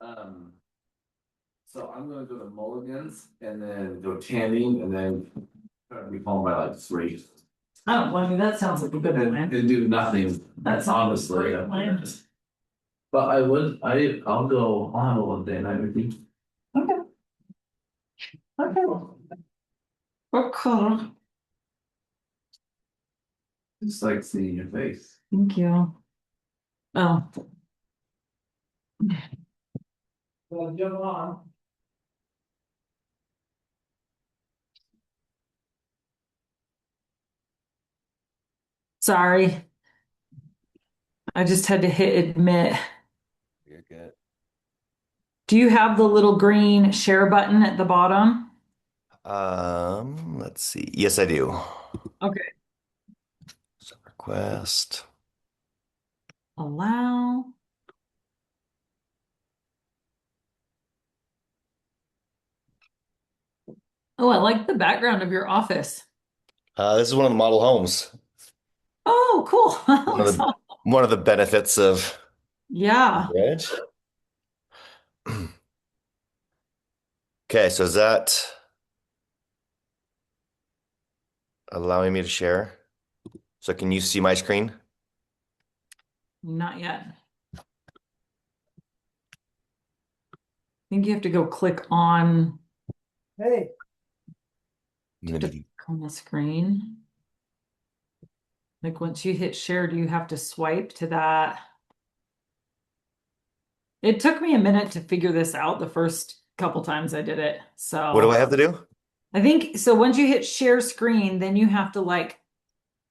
Um, so I'm gonna go to Mulligan's and then go tanning and then try to be home by like 3. I don't blame you. That sounds like a good And plan. do nothing. That's Honestly. a great plan. But I'll go on a little day night with you. Okay. Okay. Okay. Just like seeing your face. Thank you. Oh, well, jump on. Sorry. I just had to hit admit. You're good. Do you have the little green share button at the bottom? Let's see. Yes, I do. Okay. Send request. Allow. Oh, I like the background of your office. This is one of the model homes. Oh, cool. That One of looks the awesome. one of the benefits of Yeah. Bridge. Okay, so is that allowing me to share? So can you see my screen? Not yet. I think you have to go click on. Hey. I'm gonna do On the screen. Like once you hit share, do you have to swipe to that? It took me a minute to figure this out the first couple times I did it. what do I So have to do? I think so once you hit share screen, then you have to like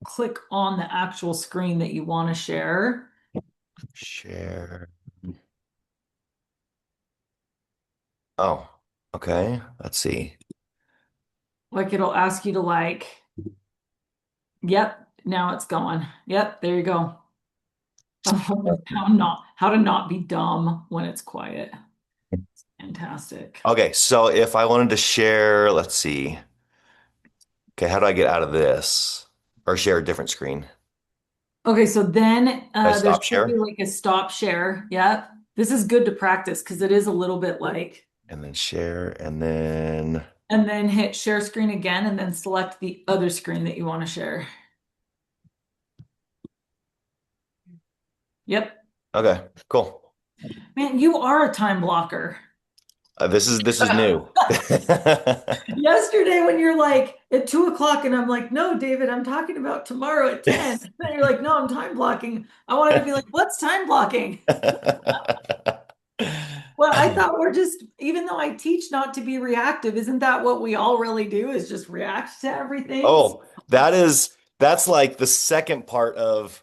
click on the actual screen that you want to share. Share. Oh, okay. Let's see. Like it'll ask you to like, yep, now it's going. Yep, there you go. Oh, how to not be dumb when it's quiet. Fantastic. Okay, so if I wanted to share, let's see. Okay, how do I get out of this? Or share a different screen? Okay, so then I there's stop should be share like a stop share. Yep. This is good to practice because it is a little bit like, and then share and then and then hit share screen again and then select the other screen that you want to share. Yep. okay, cool. Man, you are a time blocker. This is new. Yesterday when you're like at 2 o'clock and I'm like, no, David, I'm talking about tomorrow at 10. And you're like, no, I'm time blocking. I wanted to be like, what's time blocking? Well, I thought we're just, even though I teach not to be reactive, isn't that what we all really do is just react to everything? Oh, that's like the second part of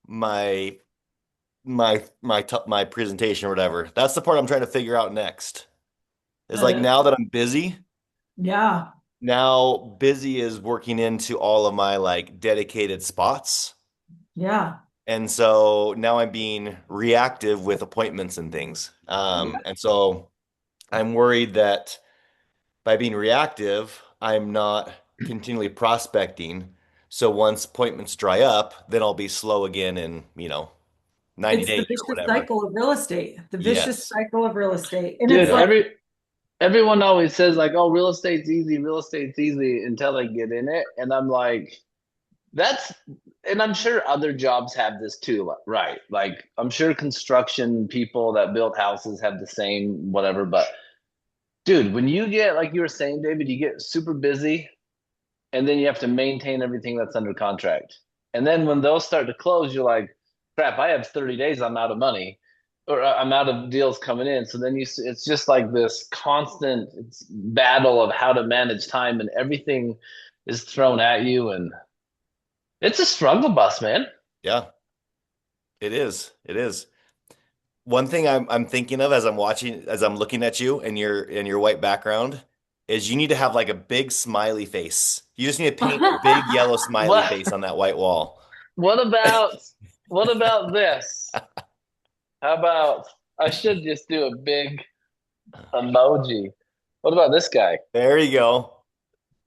my my presentation or whatever. That's the part I'm trying to figure out next. Is like Uh, now that I'm busy, yeah, now busy is working into all of my like dedicated spots. yeah, And so now I'm being reactive with appointments and things. yeah. And so I'm worried that by being reactive, I'm not continually prospecting. So once appointments dry up, then I'll be slow again in, 90 It's the days or vicious whatever. cycle of real estate, the vicious Yes. cycle of real estate. And it's Dude, like, everyone always says like, "Oh, real estate's easy" until they get in it, and I'm like, that's, and I'm sure other jobs have this too, right? Like, I'm sure construction people that build houses have the same whatever, but dude, when you get like you were saying, David, you get super busy, and then you have to maintain everything that's under contract, and then when those start to close, you're like, crap, I have 30 days, I'm out of money or I'm out of deals coming in. So then it's just like this constant battle of how to manage time, and everything is thrown at you, and it's a struggle bus, man. Yeah, it is. It is. One thing I'm thinking of as I'm looking at you and your white background is you need to have like a big smiley face. You just need to paint a big yellow smiley What face on that white wall. what about what about this? How about I should just do a big emoji. What about this guy? There you go.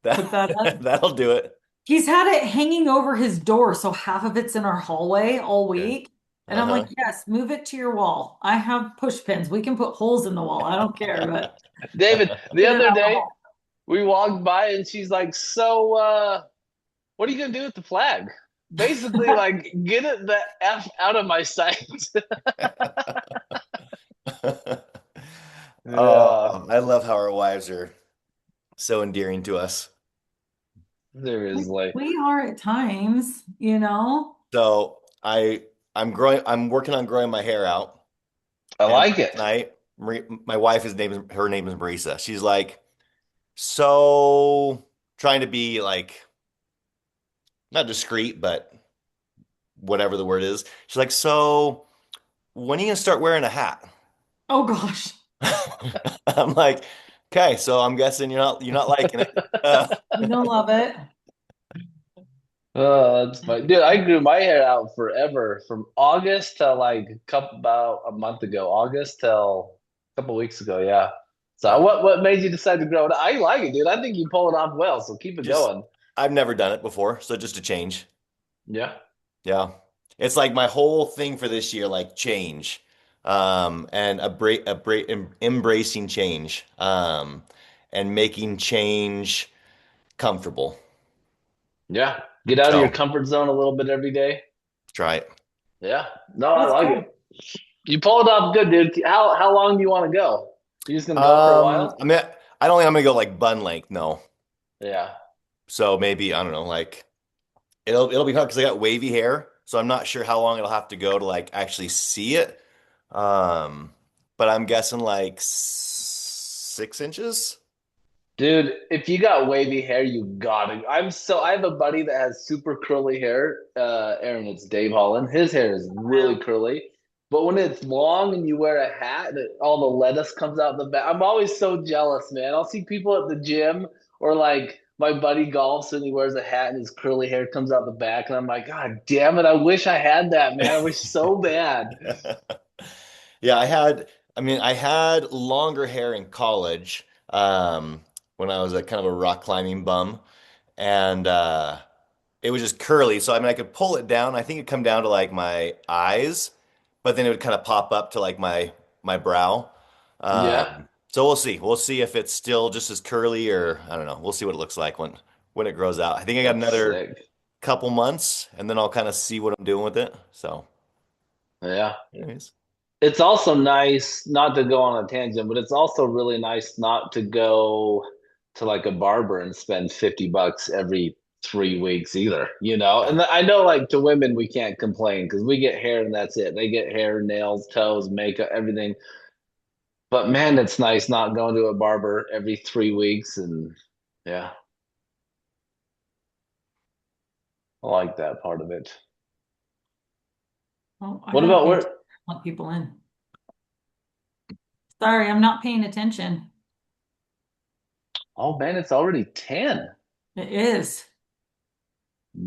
put that up. That'll do it. He's had it hanging over his door, so half of it's in our hallway all Okay. week. And I'm like, Uh-huh. yes, move it to your wall. I have push pins. We can put holes in the wall. I don't care, but David, the get it other on the day wall. we walked by and she's like, "So, what are you gonna do with the flag?" Basically, like, get it the f out of my sight. Yeah, Oh, I love how our wives are so endearing to us. seriously. We are at times, you know. So I'm working on growing my hair out. I And like last it. night, my wife, her name is Marisa. She's like, so trying to be like not discreet, but whatever the word is. She's like, so when are you gonna start wearing a hat? Oh gosh, I'm like, okay, so I'm guessing you're not liking it. Uh, you don't love it. Oh, that's funny. Dude, I grew my hair out forever from August till like about a month ago. August till a couple weeks ago, yeah. So yeah, what made you decide to grow it? I like it, dude. I think you pull it off well, so keep it just going. I've never done it before, so just a change. Yeah. Yeah. It's like my whole thing for this year, like change, and embracing change, and making change comfortable. Yeah. Get out of your So comfort zone a little bit every day. try it. Yeah. No, I That's like good. it. You pulled it off good, dude. How long do you want to go? You just gonna go for a while? I mean, I don't think I'm gonna go like bun length, no. Yeah. So maybe I don't know, like it'll be hard because I got wavy hair, so I'm not sure how long it'll have to go to like actually see it. Um, but I'm guessing like 6 inches. Dude, if you got wavy hair, you got it. I have a buddy that has super curly hair. Aaron, it's Dave Holland. His hair is really curly. But when it's long and you wear a hat, all the lettuce comes out the back. I'm always so jealous, man. I'll see people at the gym or like my buddy golfs and he wears a hat and his curly hair comes out the back. And I'm like, God damn it. I wish I had that, man. I wish so bad. Yeah, I had longer hair in college, when I was a kind of a rock climbing bum, and it was just curly. So I mean, I could pull it down. I think it'd come down to like my eyes, but then it would kind of pop up to like my brow. Yeah, So we'll see. We'll see if it's still just as curly, or I don't know. We'll see what it looks like when it grows out. I think I got that's another sick. couple months, and then I'll kind of see what I'm doing with it. So, Yeah. anyways. It's also nice not to go on a tangent, but it's also really nice not to go to like a barber and spend $50 every 3 weeks either, you know? Yeah. And I know like to women we can't complain because we get hair and that's it. They get hair, nails, toes, makeup, everything. But man, it's nice not going to a barber every 3 weeks and yeah, I like that part of it. Oh, I What gotta about pay attention. where? Let people in. Sorry, I'm not paying attention. Oh man, it's already 10. It is.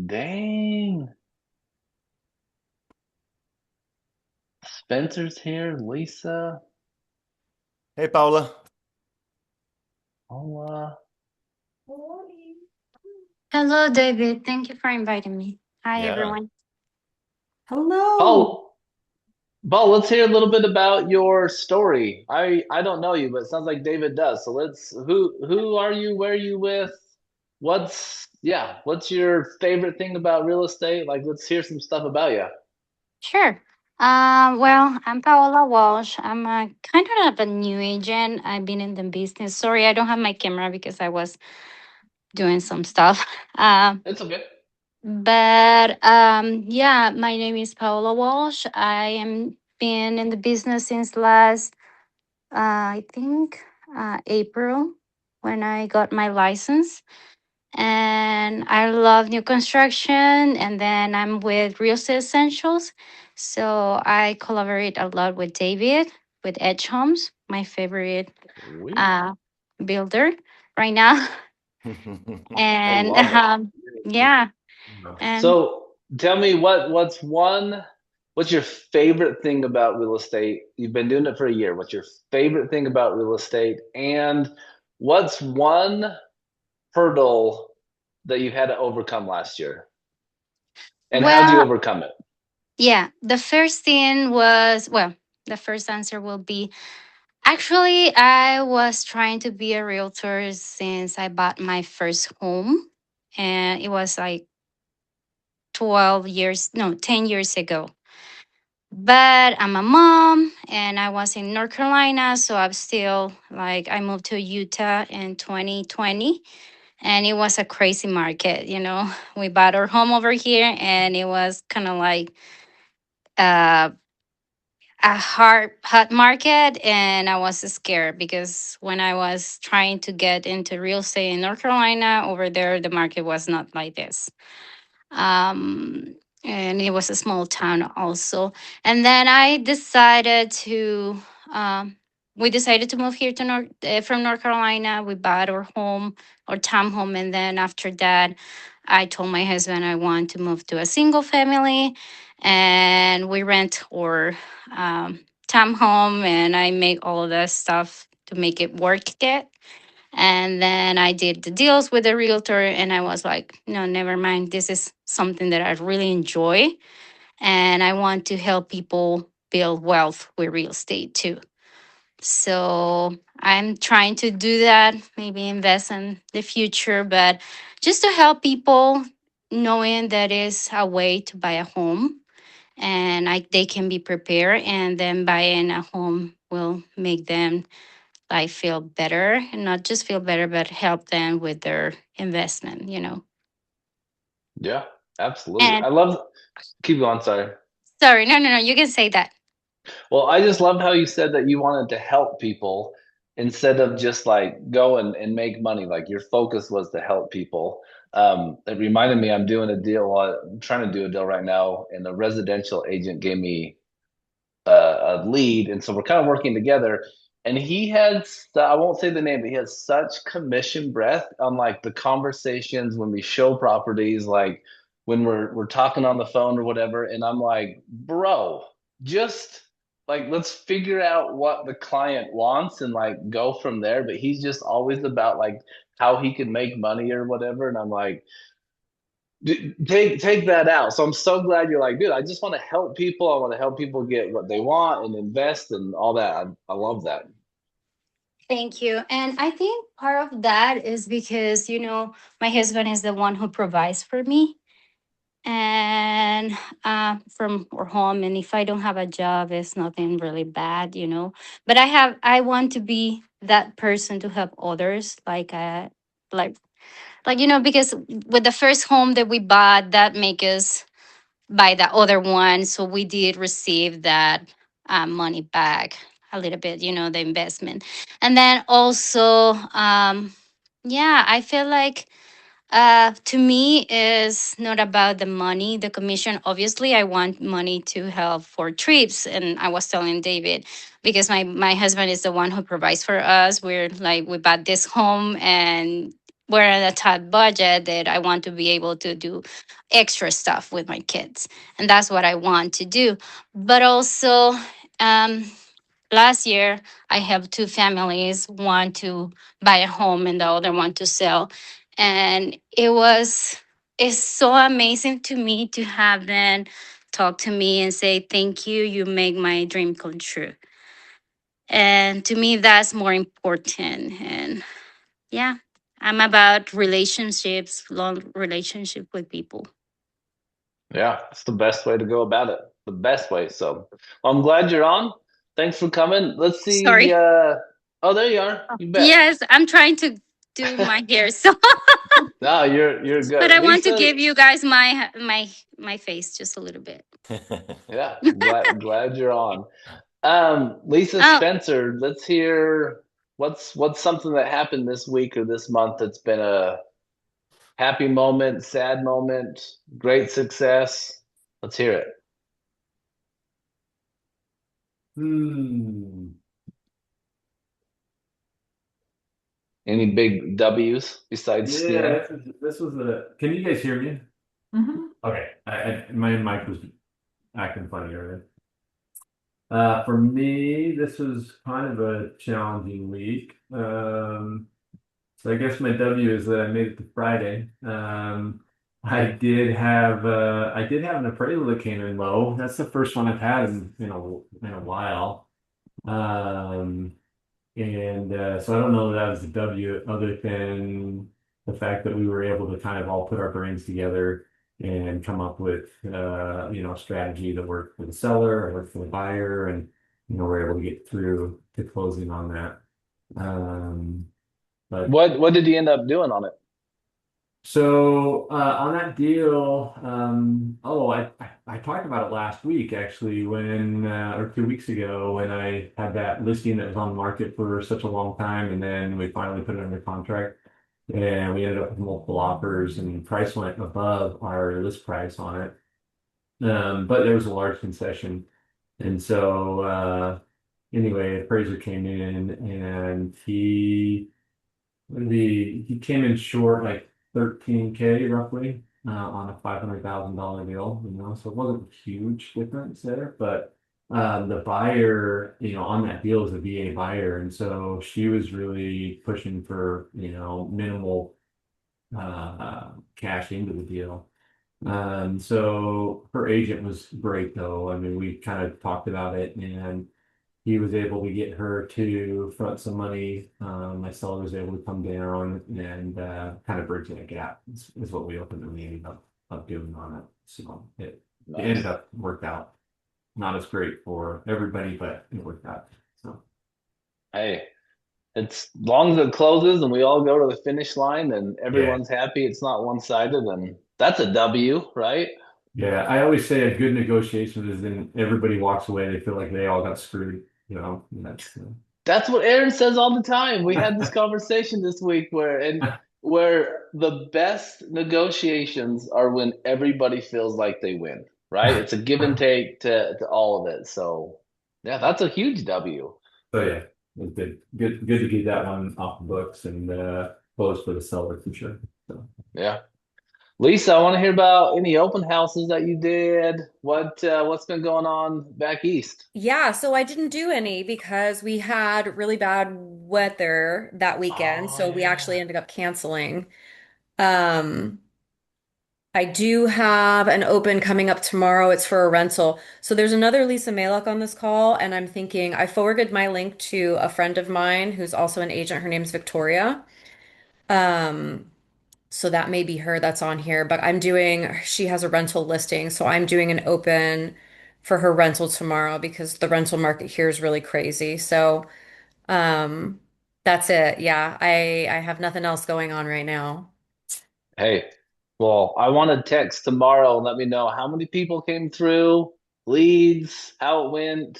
Dang. Spencer's here, Lisa. Hey, Paula. Oh, Hello, David. Thank you for inviting me. Hi, Yeah. everyone. Hello. Paul, Paul, let's hear a little bit about your story. I don't know you, but it sounds like David does. So let's who are you? Where are you with? What's your favorite thing about real estate? Like, let's hear some stuff about you. Sure. Well, I'm Paola Walsh. I'm a kind of a new agent. I've been in the business. Sorry, I don't have my camera because I was doing some stuff. Um, It's okay. but yeah, my name is Paola Walsh. I am been in the business since last, I think, April when I got my license. And I love new construction. And then I'm with Real Estate Essentials. So I collaborate a lot with David, with Edge Homes, my favorite Sweet. uh, builder right now. I And love it. yeah, and So tell me what's your favorite thing about real estate? You've been doing it for a year. What's your favorite thing about real estate? And what's one hurdle that you had to overcome last year? And how'd you well, overcome it? Yeah, the first thing was, well, the first answer will be actually, I was trying to be a realtor since I bought my first home. And it was like 12 years, no, 10 years ago. But I'm a mom and I was in North Carolina. So I'm still like, I moved to Utah in 2020 and it was a crazy market. We bought our home over here and it was kind of like, uh, a hot market, and I was scared because when I was trying to get into real estate in North Carolina, over there the market was not like this. um, and it was a small town also. And then we decided to move here to from North Carolina. We bought our home, our townhome, and then after that, I told my husband I want to move to a single family, and we rent our townhome, and I make all of that stuff to make it work. And then I did the deals with the realtor, and I was like, no, never mind. This is something that I really enjoy. And I want to help people build wealth with real estate too. So I'm trying to do that, maybe invest in the future, but just to help people knowing that is a way to buy a home and they can be prepared, and then buying a home will make them I feel better, and not just feel better, but help them with their investment. Yeah, absolutely. And I love. Keep going. Sorry. sorry, no, no, no, you can say that. Well, I just loved how you said that you wanted to help people instead of just like go and make money. Like your focus was to help people. It reminded me, I'm doing a deal. I'm trying to do a deal right now, and the residential agent gave me a lead, and so we're kind of working together. And he had, I won't say the name, but he has such commission breath on like the conversations when we show properties, like when we're talking on the phone or whatever. And I'm like, bro, just like let's figure out what the client wants and like go from there. But he's just always about like how he can make money or whatever. And I'm like, take that out. So I'm so glad you're like, dude, I just want to help people. I want to help people get what they want and invest and all that. I love that. Thank you. And I think part of that is because, my husband is the one who provides for me and from our home. And if I don't have a job, it's nothing really bad. But I want to be that person to help others, like because with the first home that we bought, that make us buy the other one. So we did receive that money back a little bit, the investment. And then also, yeah, I feel like to me is not about the money, the commission. Obviously, I want money to help for trips. And I was telling David, because my husband is the one who provides for us. We're like, we bought this home and we're at a tight budget that I want to be able to do extra stuff with my kids. And that's what I want to do. But also, um, last year I have two families, one to buy a home and the other one to sell. And it's so amazing to me to have them talk to me and say thank you, you make my dream come true. And to me that's more important. And yeah, I'm about relationships, long relationship with people. Yeah, it's the best way to go about it. The best way. So well, I'm glad you're on. Thanks for coming. Let's see. Sorry. Oh, there you are. You bet. Yes, I'm trying to do my hair. So No, you're but good. I want to Lisa, give you guys my face just a little bit. yeah, glad you're on. Lisa Oh, Spencer, let's hear what's something that happened this week or this month that's been a happy moment, sad moment, great success. Let's hear it. Hmm. Any big W's besides skiing? Yeah, this was a. Can you guys hear me? Mhm. Okay, my mic was acting funny earlier. For me, this was kind of a challenging week. So I guess my W is that I made it to Friday. I did have an appraisal that came in low. That's the first one I've had in a while. Um, and so I don't know that that was a W other than the fact that we were able to kind of all put our brains together and come up with a strategy that worked for the seller or worked for the buyer, and we're able to get through to closing on that. Um, but What did you end up doing on it? So on that deal, I talked about it last week actually when or 2 weeks ago when I had that listing that was on the market for such a long time, and then we finally put it under contract, and we ended up with multiple offers, and price went above our list price on it. But there was a large concession, and so anyway, appraiser came in and he came in short like 13K roughly on a $500,000 deal, so it wasn't a huge difference there, but the buyer, on that deal is a VA buyer, and so she was really pushing for, minimal cash into the deal. So her agent was great though. I mean, we kind of talked about it, and he was able to get her to front some money. My seller was able to come down and kind of bridge that gap is what we ultimately ended up doing on it. So it ended Nice. up worked out. Not as great for everybody, but it worked out. So Hey, it's long as it closes and we all go to the finish line and yeah, everyone's happy, it's not one-sided, and that's a W, right? yeah. I always say a good negotiation is when everybody walks away, they feel like they all got screwed. And that's That's what Aaron says all the time. We had this conversation this week where the best negotiations are when everybody feels like they win, right? It's a give and take to all of it. So yeah, that's a huge W. So yeah, it was good to get that one off the books and close for the seller for sure. So Yeah. Lisa, I want to hear about any open houses that you did. What's been going on back east? Yeah, so I didn't do any because we had really bad weather that weekend, oh so we actually yeah. ended up canceling. Um, I do have an open coming up tomorrow. It's for a rental. So there's another Lisa Malek on this call, and I'm thinking I forwarded my link to a friend of mine who's also an agent. Her name's Victoria. Um, so that may be her that's on here, but she has a rental listing, so I'm doing an open for her rental tomorrow because the rental market here is really crazy. So, um, that's it. Yeah, I have nothing else going on right now. Hey, well, I want to text tomorrow and let me know how many people came through, leads, how it went,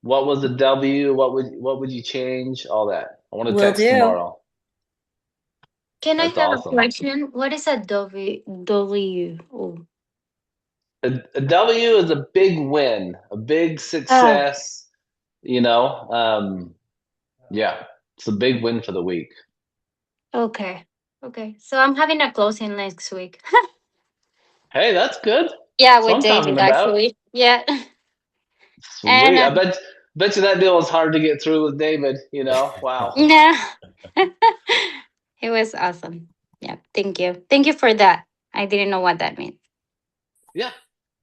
what was the W, what would you change, all that. I want to Will text do. tomorrow. Can I That's have a awesome. question? What is a W? Oh. A W is a big win, a big Oh, success, you know. Yeah, it's a big win for the week. okay. Okay. So I'm having a closing next week. Hey, that's good. Yeah, That's what with I'm talking David about. actually. Yeah. And Sweet. I bet you that deal was hard to get through with David, you know. Wow. yeah. It was awesome. Yeah, thank you. Thank you for that. I didn't know what that meant. Yeah.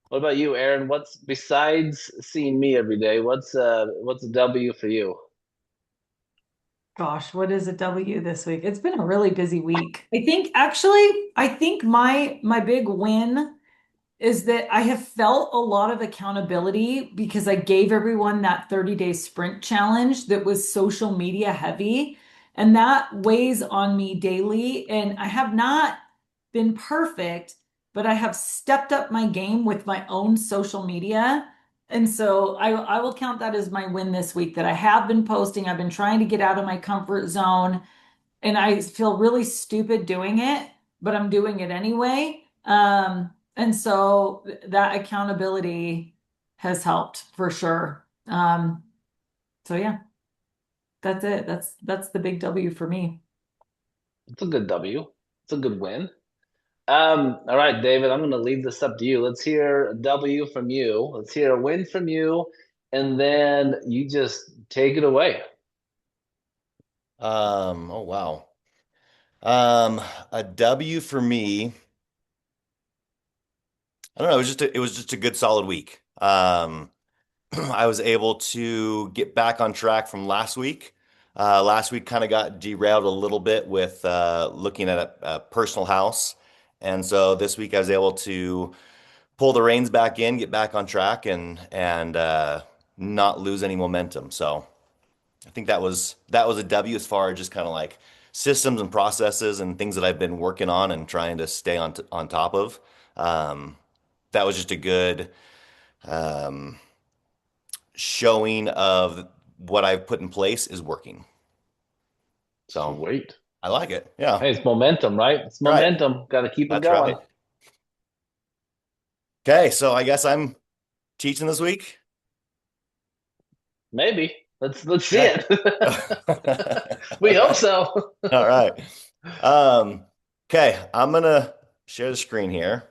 What about you, Aaron? What's besides seeing me every day, what's a W for you? Gosh, what is a W this week? It's been a really busy week. I think my big win is that I have felt a lot of accountability because I gave everyone that 30-day sprint challenge that was social media heavy, and that weighs on me daily. And I have not been perfect, but I have stepped up my game with my own social media. And so I will count that as my win this week that I have been posting. I've been trying to get out of my comfort zone, and I feel really stupid doing it, but I'm doing it anyway. And so that accountability has helped for sure. So yeah, that's it. That's the big W for me. It's a good W. It's a good win. All right, David, I'm gonna leave this up to you. Let's hear a W from you. Let's hear a win from you, and then you just take it away. Oh wow. A W for me. I don't know. It was just a good solid week. I was able to get back on track from last week. Last week kind of got derailed a little bit with looking at a personal house. And so this week I was able to pull the reins back in, get back on track and not lose any momentum. So I think that was a W as far as just kind of like systems and processes and things that I've been working on and trying to stay on top of. Um, that was just a good um, showing of what I've put in place is working. So Sweet. I like it. Yeah. Hey, it's momentum, right? It's Right. momentum. Got to keep it That's going. right. Okay, so I guess I'm teaching this week. Maybe. Let's see Okay. it. We hope so. All right. Um, okay, I'm gonna share the screen here,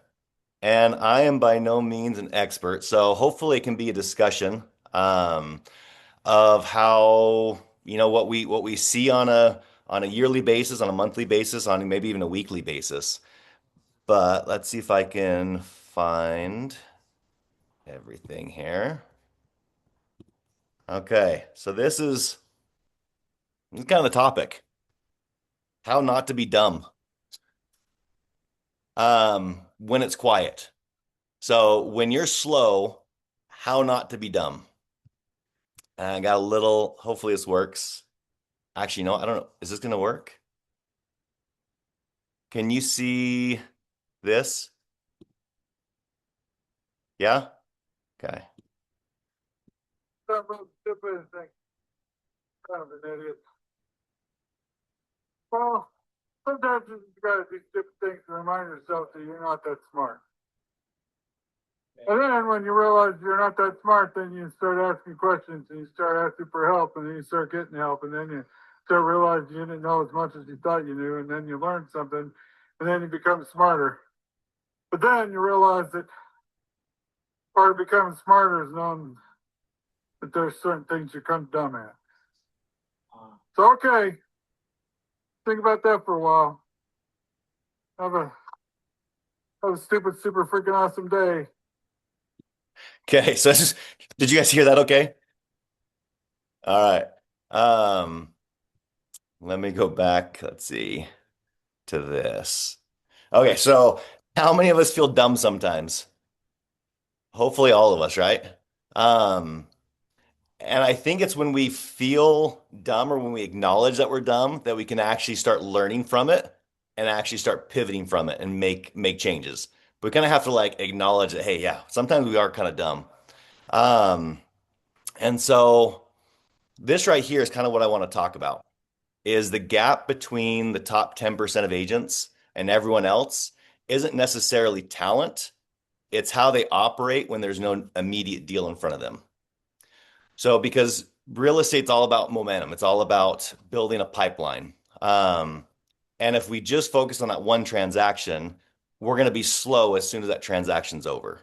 and I am by no means an expert, so hopefully it can be a discussion of how, what we see on a yearly basis, on a monthly basis, on maybe even a weekly basis. But let's see if I can find everything here. Okay, so this is kind of the topic. How not to be dumb when it's quiet. So when you're slow, how not to be dumb. And I got a little, hopefully this works. Actually, no, I don't know. Is this gonna work? Can you see this? Yeah? Okay. Some stupid thing, kind of an idiot. Well, sometimes you gotta do stupid things to remind yourself that you're not that smart. And then when you realize you're not that smart, then you start asking questions and you start asking for help and then you start getting help and then you start realizing you didn't know as much as you thought you knew and then you learn something and then you become smarter. But then you realize that part of becoming smarter is knowing that there's certain things you come dumb at. So okay, think about that for a while. Have a stupid, super freaking awesome day. Okay, so did you guys hear that okay? All right. Um, Let me go back, let's see, to this. Okay, so how many of us feel dumb sometimes? Hopefully all of us, right? Um, and I think it's when we feel dumb or when we acknowledge that we're dumb that we can actually start learning from it and actually start pivoting from it and make changes. We kind of have to like acknowledge that, hey, yeah, sometimes we are kind of dumb. Um, and so this right here is kind of what I want to talk about is the gap between the top 10% of agents and everyone else isn't necessarily talent. It's how they operate when there's no immediate deal in front of them. So, because real estate's all about momentum, it's all about building a pipeline. And if we just focus on that one transaction, we're going to be slow as soon as that transaction's over.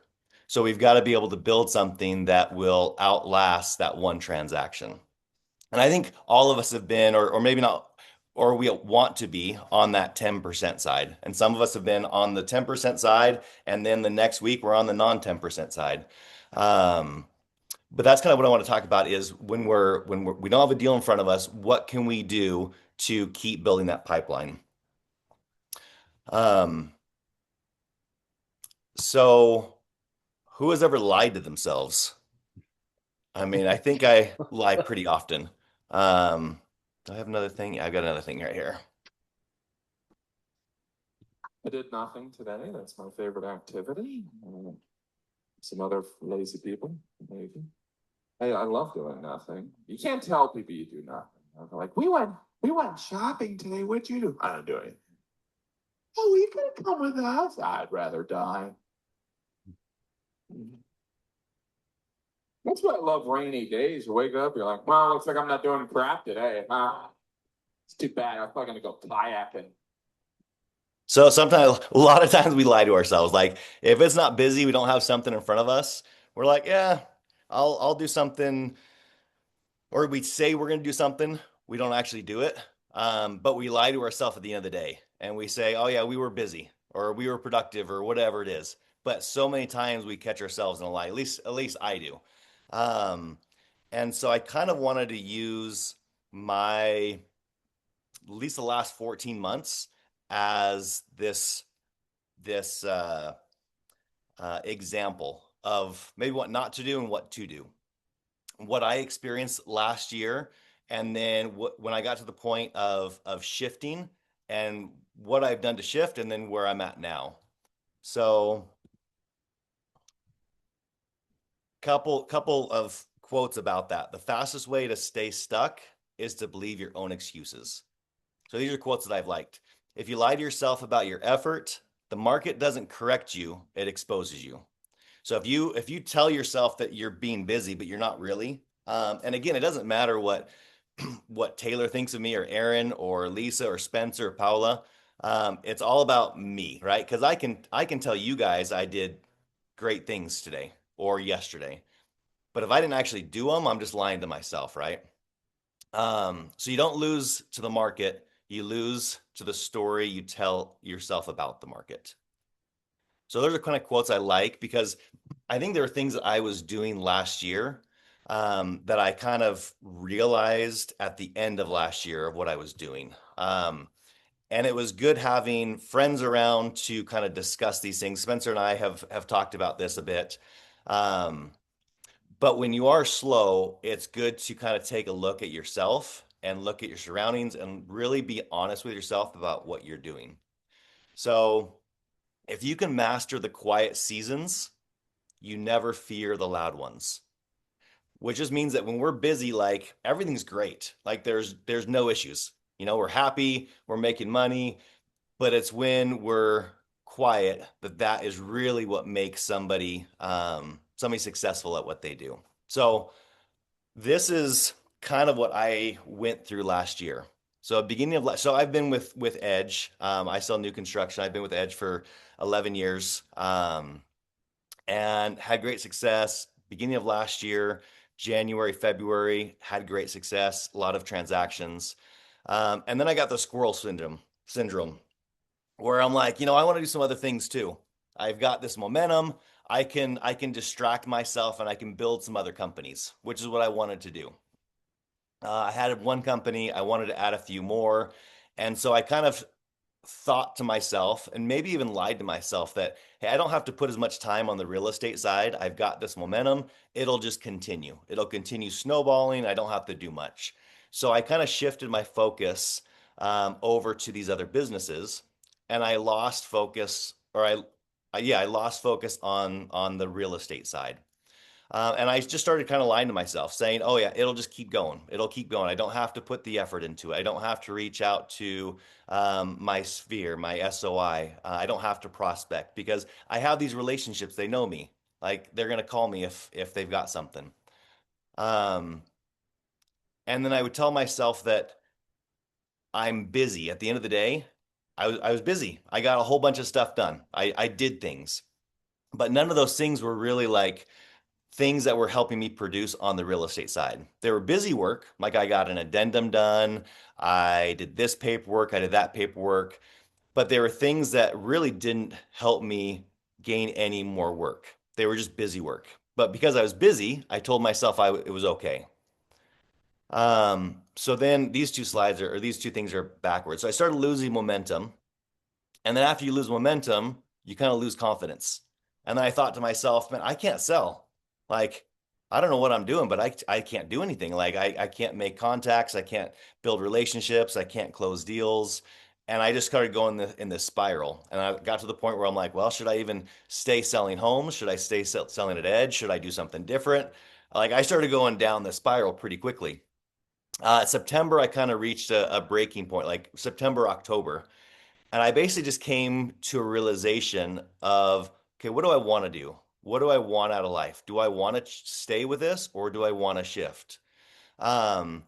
So, we've got to be able to build something that will outlast that one transaction. And I think all of us have been, or maybe not, or we want to be on that 10% side. And some of us have been on the 10% side, and then the next week we're on the non 10% side. But that's kind of what I want to talk about is we don't have a deal in front of us, what can we do to keep building that pipeline? So who has ever lied to themselves? I mean, I think I lie pretty often. Do I have another thing? Yeah, I've got another thing right here. I did nothing today. That's my favorite activity. Some other lazy people, maybe. Hey, I love doing nothing. You can't tell people you do nothing. They're like, we went shopping today. What'd you do? I don't do anything. Oh, you gonna come with us? I'd rather die. That's why I love rainy days. You wake up, you're like, well, looks like I'm not doing crap today. It's too bad. I'm probably gonna go kayaking. So sometimes, a lot of times we lie to ourselves. Like if it's not busy, we don't have something in front of us. We're like, yeah, I'll do something, or we say we're gonna do something, we don't actually do it. But we lie to ourselves at the end of the day, and we say, oh yeah, we were busy, or we were productive, or whatever it is. but so many times we catch ourselves in a lie. At least I do. Um, and so I kind of wanted to use my at least the last 14 months as this example of maybe what not to do and what to do. What I experienced last year, and then when I got to the point of shifting, and what I've done to shift, and then where I'm at now. So, couple of quotes about that. The fastest way to stay stuck is to believe your own excuses. So these are quotes that I've liked. If you lie to yourself about your effort, the market doesn't correct you, it exposes you. So if you tell yourself that you're being busy, but you're not really, and again, it doesn't matter what what Taylor thinks of me, or Aaron, or Lisa, or Spencer, or Paula. It's all about me, right? Because I can tell you guys I did great things today or yesterday, but if I didn't actually do them, I'm just lying to myself, right? So you don't lose to the market, you lose to the story you tell yourself about the market. So those are kind of quotes I like, because I think there are things that I was doing last year that I kind of realized at the end of last year of what I was doing. And it was good having friends around to kind of discuss these things. Spencer and I have talked about this a bit. But when you are slow, it's good to kind of take a look at yourself and look at your surroundings and really be honest with yourself about what you're doing. So if you can master the quiet seasons, you never fear the loud ones. Which just means that when we're busy, like everything's great. Like there's no issues. We're happy, we're making money, but it's when we're quiet that is really what makes somebody successful at what they do. So this is kind of what I went through last year. So so I've been with Edge. I sell new construction. I've been with Edge for 11 years, and had great success. Beginning of last year, January, February, had great success, a lot of transactions. And then I got the squirrel syndrome, where I'm like, I want to do some other things too. I've got this momentum. I can distract myself and I can build some other companies, which is what I wanted to do. I had one company, I wanted to add a few more. And so I kind of thought to myself, and maybe even lied to myself, that, hey, I don't have to put as much time on the real estate side. I've got this momentum. It'll just continue. It'll continue snowballing. I don't have to do much. So I kind of shifted my focus over to these other businesses, and I lost focus, or I lost focus on the real estate side. And I just started kind of lying to myself, saying, oh, yeah, it'll just keep going. It'll keep going. I don't have to put the effort into it. I don't have to reach out to my sphere, my SOI. I don't have to prospect, because I have these relationships. They know me. Like, they're going to call me if they've got something. And then I would tell myself that I'm busy. At the end of the day, I was busy. I got a whole bunch of stuff done. I did things, but none of those things were really like things that were helping me produce on the real estate side. They were busy work, like I got an addendum done, I did this paperwork, I did that paperwork, but they were things that really didn't help me gain any more work. They were just busy work. But because I was busy, I told myself it was okay. So then these two things are backwards. So I started losing momentum. And then after you lose momentum, you kind of lose confidence. And then I thought to myself, man, I can't sell. Like, I don't know what I'm doing, but I can't do anything. Like, I can't make contacts. I can't build relationships. I can't close deals. And I just started going in this spiral. And I got to the point where I'm like, well, should I even stay selling homes? Should I stay selling at Edge? Should I do something different? Like, I started going down the spiral pretty quickly. September, I kind of reached a breaking point, like September, October. And I basically just came to a realization of, okay, what do I want to do? What do I want out of life? Do I want to stay with this, or do I want to shift? Um,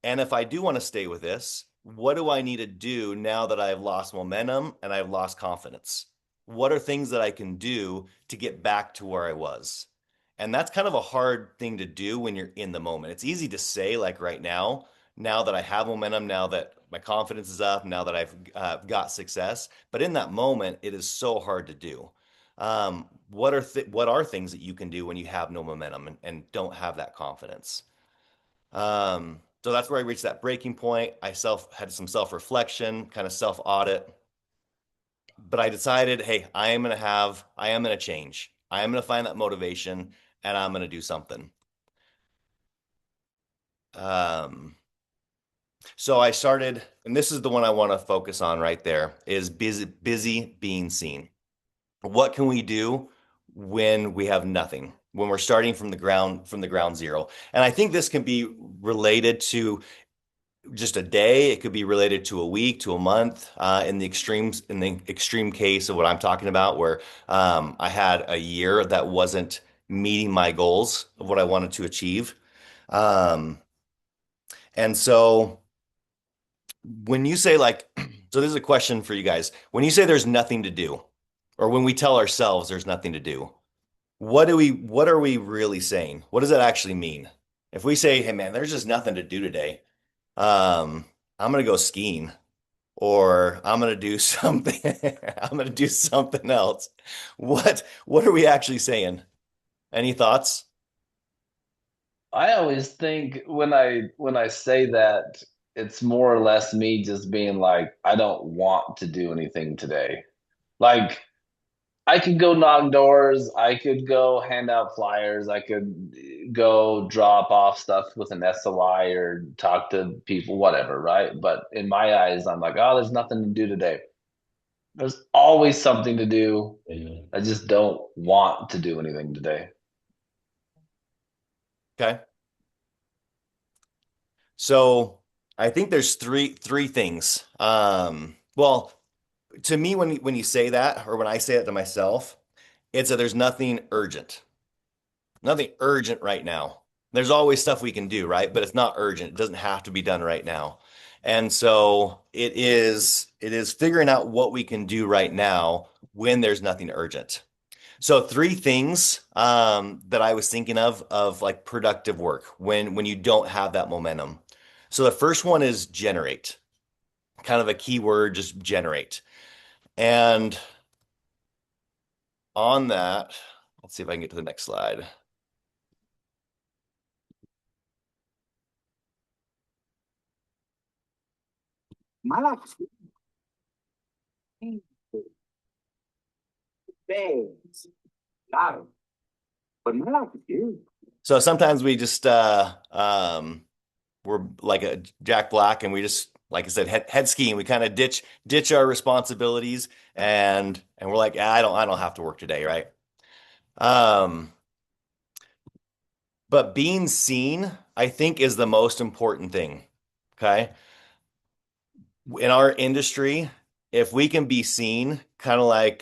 and if I do want to stay with this, what do I need to do now that I've lost momentum and I've lost confidence? What are things that I can do to get back to where I was? And that's kind of a hard thing to do when you're in the moment. It's easy to say, like right now that I have momentum, now that my confidence is up, now that I've got success. But in that moment, it is so hard to do. what are things that you can do when you have no momentum and don't have that confidence? So that's where I reached that breaking point. I had some self-reflection, kind of self-audit, but I decided, hey, I am going to change. I am going to find that motivation and I'm going to do something. So I started, and this is the one I want to focus on right there, is busy being seen. What can we do when we have nothing? When we're starting from the ground zero? And I think this can be related to just a day. It could be related to a week, to a month. In the extreme case of what I'm talking about, where I had a year that wasn't meeting my goals of what I wanted to achieve. And so when you say like, so this is a question for you guys. When you say there's nothing to do, or when we tell ourselves there's nothing to do, what are we really saying? What does that actually mean? If we say, hey man, there's just nothing to do today, I'm gonna go skiing, or I'm gonna do something, I'm gonna do something else. What are we actually saying? Any thoughts? I always think when I say that, it's more or less me just being like, I don't want to do anything today. Like I could go knock doors, I could go hand out flyers, I could go drop off stuff with an SOI or talk to people, whatever, right? But in my eyes, I'm like, oh, there's nothing to do today. There's always something to do. I just don't want to do anything today. Okay. So I think there's three things. Well, to me, when you say that, or when I say it to myself, it's that there's nothing urgent right now. There's always stuff we can do, right? But it's not urgent. It doesn't have to be done right now. And so it is figuring out what we can do right now when there's nothing urgent. So three things that I was thinking of like productive work when you don't have that momentum. So the first one is generate. Kind of a keyword, just generate. And on that, let's see if I can get to the next slide. My life is but my life is good. So sometimes we just we're like a Jack Black, and we just, like I said, head skiing. We kind of ditch our responsibilities, and we're like, I don't have to work today, right? But being seen, I think, is the most important thing. Okay. In our industry, if we can be seen, kind of like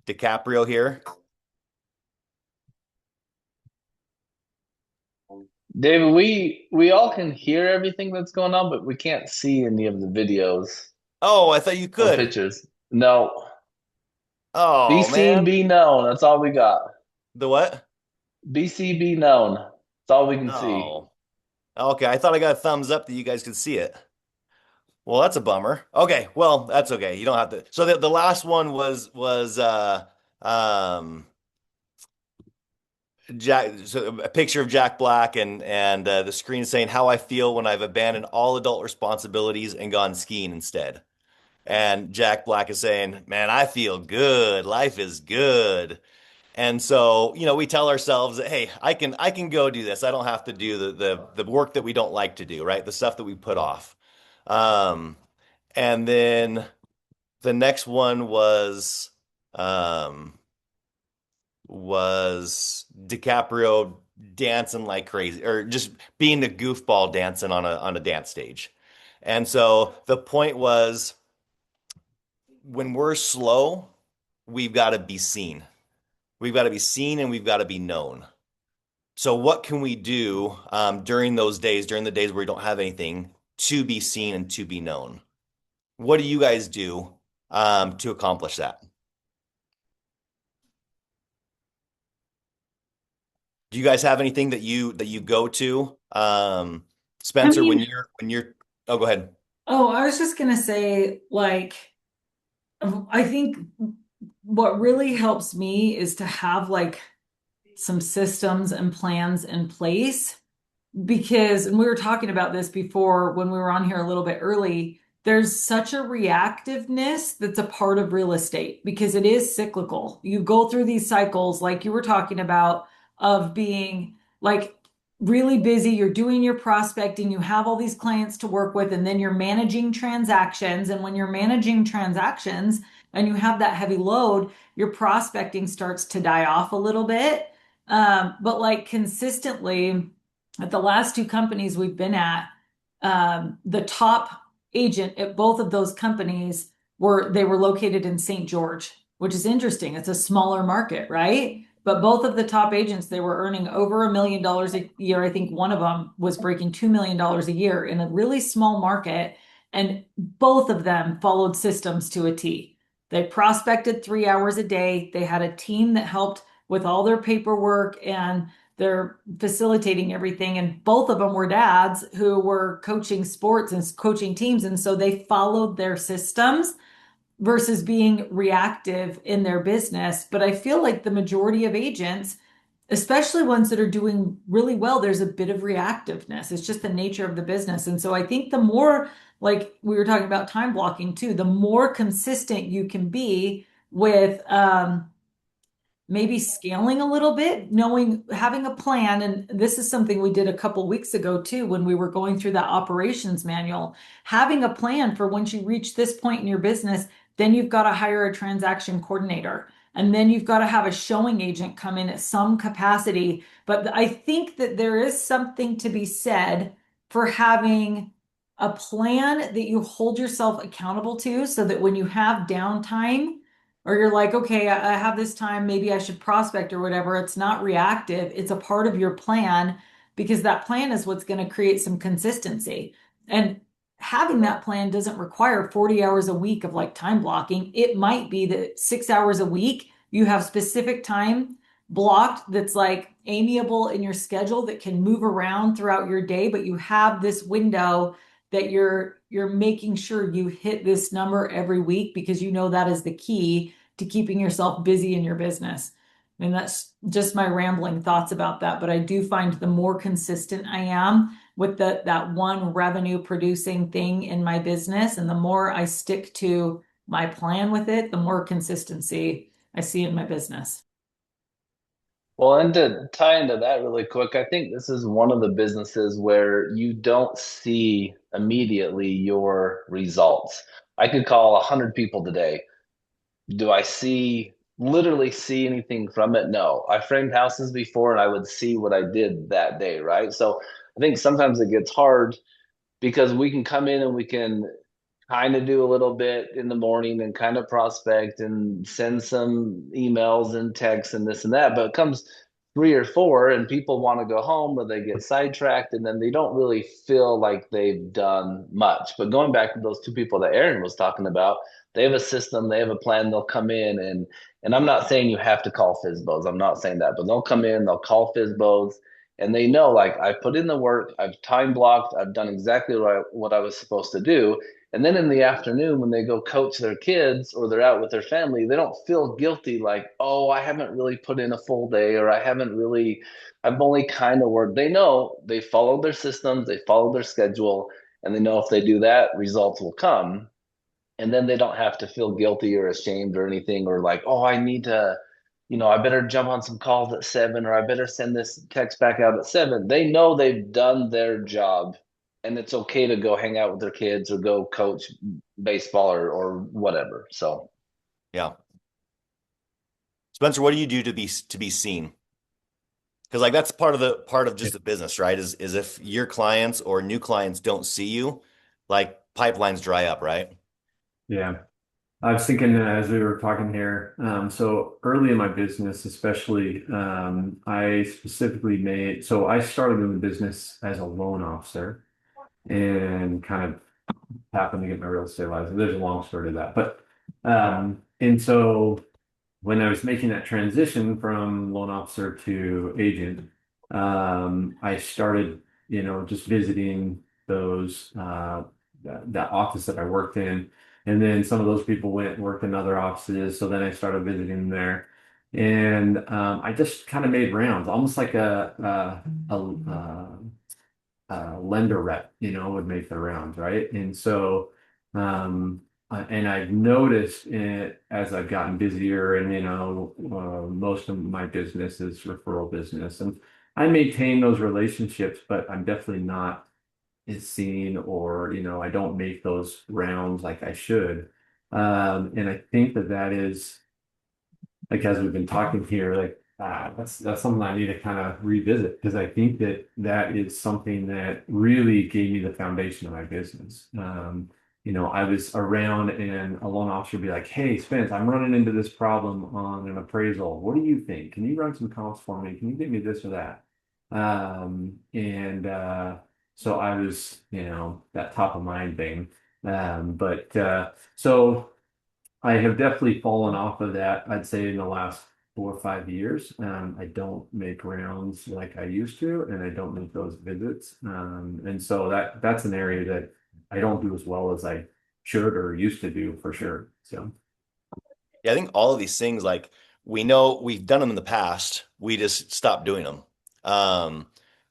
DiCaprio here. David, we all can hear everything that's going on, but we can't see any of the videos Oh, I thought you or could. pictures. No. Be Oh seen, man. be known. That's all we got. The what? Be seen, be known. That's all we can see. Oh. Okay, I thought I got a thumbs up that you guys could see it. Well, that's a bummer. Okay, well, that's okay. You don't have to. So the last one was um Jack, so a picture of Jack Black, and the screen saying how I feel when I've abandoned all adult responsibilities and gone skiing instead. And Jack Black is saying, "Man, I feel good. Life is good." And so, we tell ourselves that, hey, I can go do this. I don't have to do the work that we don't like to do, right? The stuff that we put off. Um, and then the next one um, was DiCaprio dancing like crazy, or just being the goofball dancing on a dance stage. And so the point was, when we're slow, we've got to be seen. We've got to be seen and we've got to be known. So what can we do during those days, during the days where we don't have anything, to be seen and to be known? What do you guys do to accomplish that? Do you guys have anything that you go to, I Spencer, mean, when you're? Oh, go ahead. oh, I was just gonna say, like, I think what really helps me is to have like some systems and plans in place because, and we were talking about this before when we were on here a little bit early, there's such a reactiveness that's a part of real estate because it is cyclical. You go through these cycles, like you were talking about, of being like really busy. You're doing your prospecting, you have all these clients to work with, and then you're managing transactions. And when you're managing transactions and you have that heavy load, your prospecting starts to die off a little bit. But like consistently, at the last two companies we've been at, the top agent at both of those companies were located in St. George, which is interesting. It's a smaller market, right? But both of the top agents, they were earning over $1 million a year. I think one of them was breaking $2 million a year in a really small market. And both of them followed systems to a T. They prospected 3 hours a day. They had a team that helped with all their paperwork and they're facilitating everything. And both of them were dads who were coaching sports and coaching teams. And so they followed their systems versus being reactive in their business. But I feel like the majority of agents, especially ones that are doing really well, there's a bit of reactiveness. It's just the nature of the business. And so I think the more, like we were talking about time blocking too, the more consistent you can be with, maybe scaling a little bit, knowing, having a plan. And this is something we did a couple weeks ago too, when we were going through that operations manual, having a plan for once you reach this point in your business, then you've got to hire a transaction coordinator. And then you've got to have a showing agent come in at some capacity. But I think that there is something to be said for having a plan that you hold yourself accountable to so that when you have downtime, or you're like, okay, I have this time, maybe I should prospect or whatever. It's not reactive, it's a part of your plan because that plan is what's going to create some consistency. And having that plan doesn't require 40 hours a week of like time blocking. It might be that 6 hours a week you have specific time blocked that's like amiable in your schedule that can move around throughout your day, but you have this window that you're making sure you hit this number every week because you know that is the key to keeping yourself busy in your business. And that's just my rambling thoughts about that. But I do find the more consistent I am with that one revenue producing thing in my business, and the more I stick to my plan with it, the more consistency I see in my business. Well, and to tie into that really quick, I think this is one of the businesses where you don't see immediately your results. I could call 100 people today. Do I literally see anything from it? No. I framed houses before and I would see what I did that day, right? So I think sometimes it gets hard because we can come in and we can kind of do a little bit in the morning and kind of prospect and send some emails and texts and this and that. But it comes 3 or 4 and people want to go home or they get sidetracked and then they don't really feel like they've done much. But going back to those two people that Aaron was talking about, they have a system, they have a plan, they'll come in and I'm not saying you have to call FSBOs. I'm not saying that, but they'll come in, they'll call FSBOs and they know like I put in the work, I've time blocked, I've done exactly what I was supposed to do. And then in the afternoon, when they go coach their kids or they're out with their family, they don't feel guilty like, oh, I haven't really put in a full day or I've only kind of worked. They know they followed their systems, they followed their schedule, and they know if they do that, results will come. And then they don't have to feel guilty or ashamed or anything or like, oh, I need to, I better jump on some calls at 7 or I better send this text back out at 7. They know they've done their job and it's okay to go hang out with their kids or go coach baseball or whatever. So Yeah. Spencer, what do you do to be seen? Because like that's part of just the business, right? Is if your clients or new clients don't see you, like pipelines dry up, right? Yeah. I was thinking as we were talking here, so early in my business, especially, I specifically so I started in the business as a loan officer and kind of happened to get my real estate license. There's a long story to that. And so when I was making that transition from loan officer to agent, I started, just visiting that office that I worked in And then some of those people went and worked in other offices. So then I started visiting them there. And I just kind of made rounds, almost like a lender rep, would make the rounds, right? And so, and I've noticed it as I've gotten busier, and most of my business is referral business, and I maintain those relationships, but I'm definitely not as seen, or I don't make those rounds like I should. And I think that is, like, as we've been talking here, like, that's something I need to kind of revisit, because I think that is something that really gave me the foundation of my business. I was around, and a loan officer would be like, "Hey, Spence, I'm running into this problem on an appraisal. What do you think? Can you run some comps for me? Can you give me this or that?" And so I was, that top of mind thing. But so. I have definitely fallen off of that, I'd say, in the last 4 or 5 years. I don't make rounds like I used to, and I don't make those visits. And so that's an area that I don't do as well as I should or used to do, for sure. So Yeah, I think all of these things, like, we know we've done them in the past, we just stopped doing them.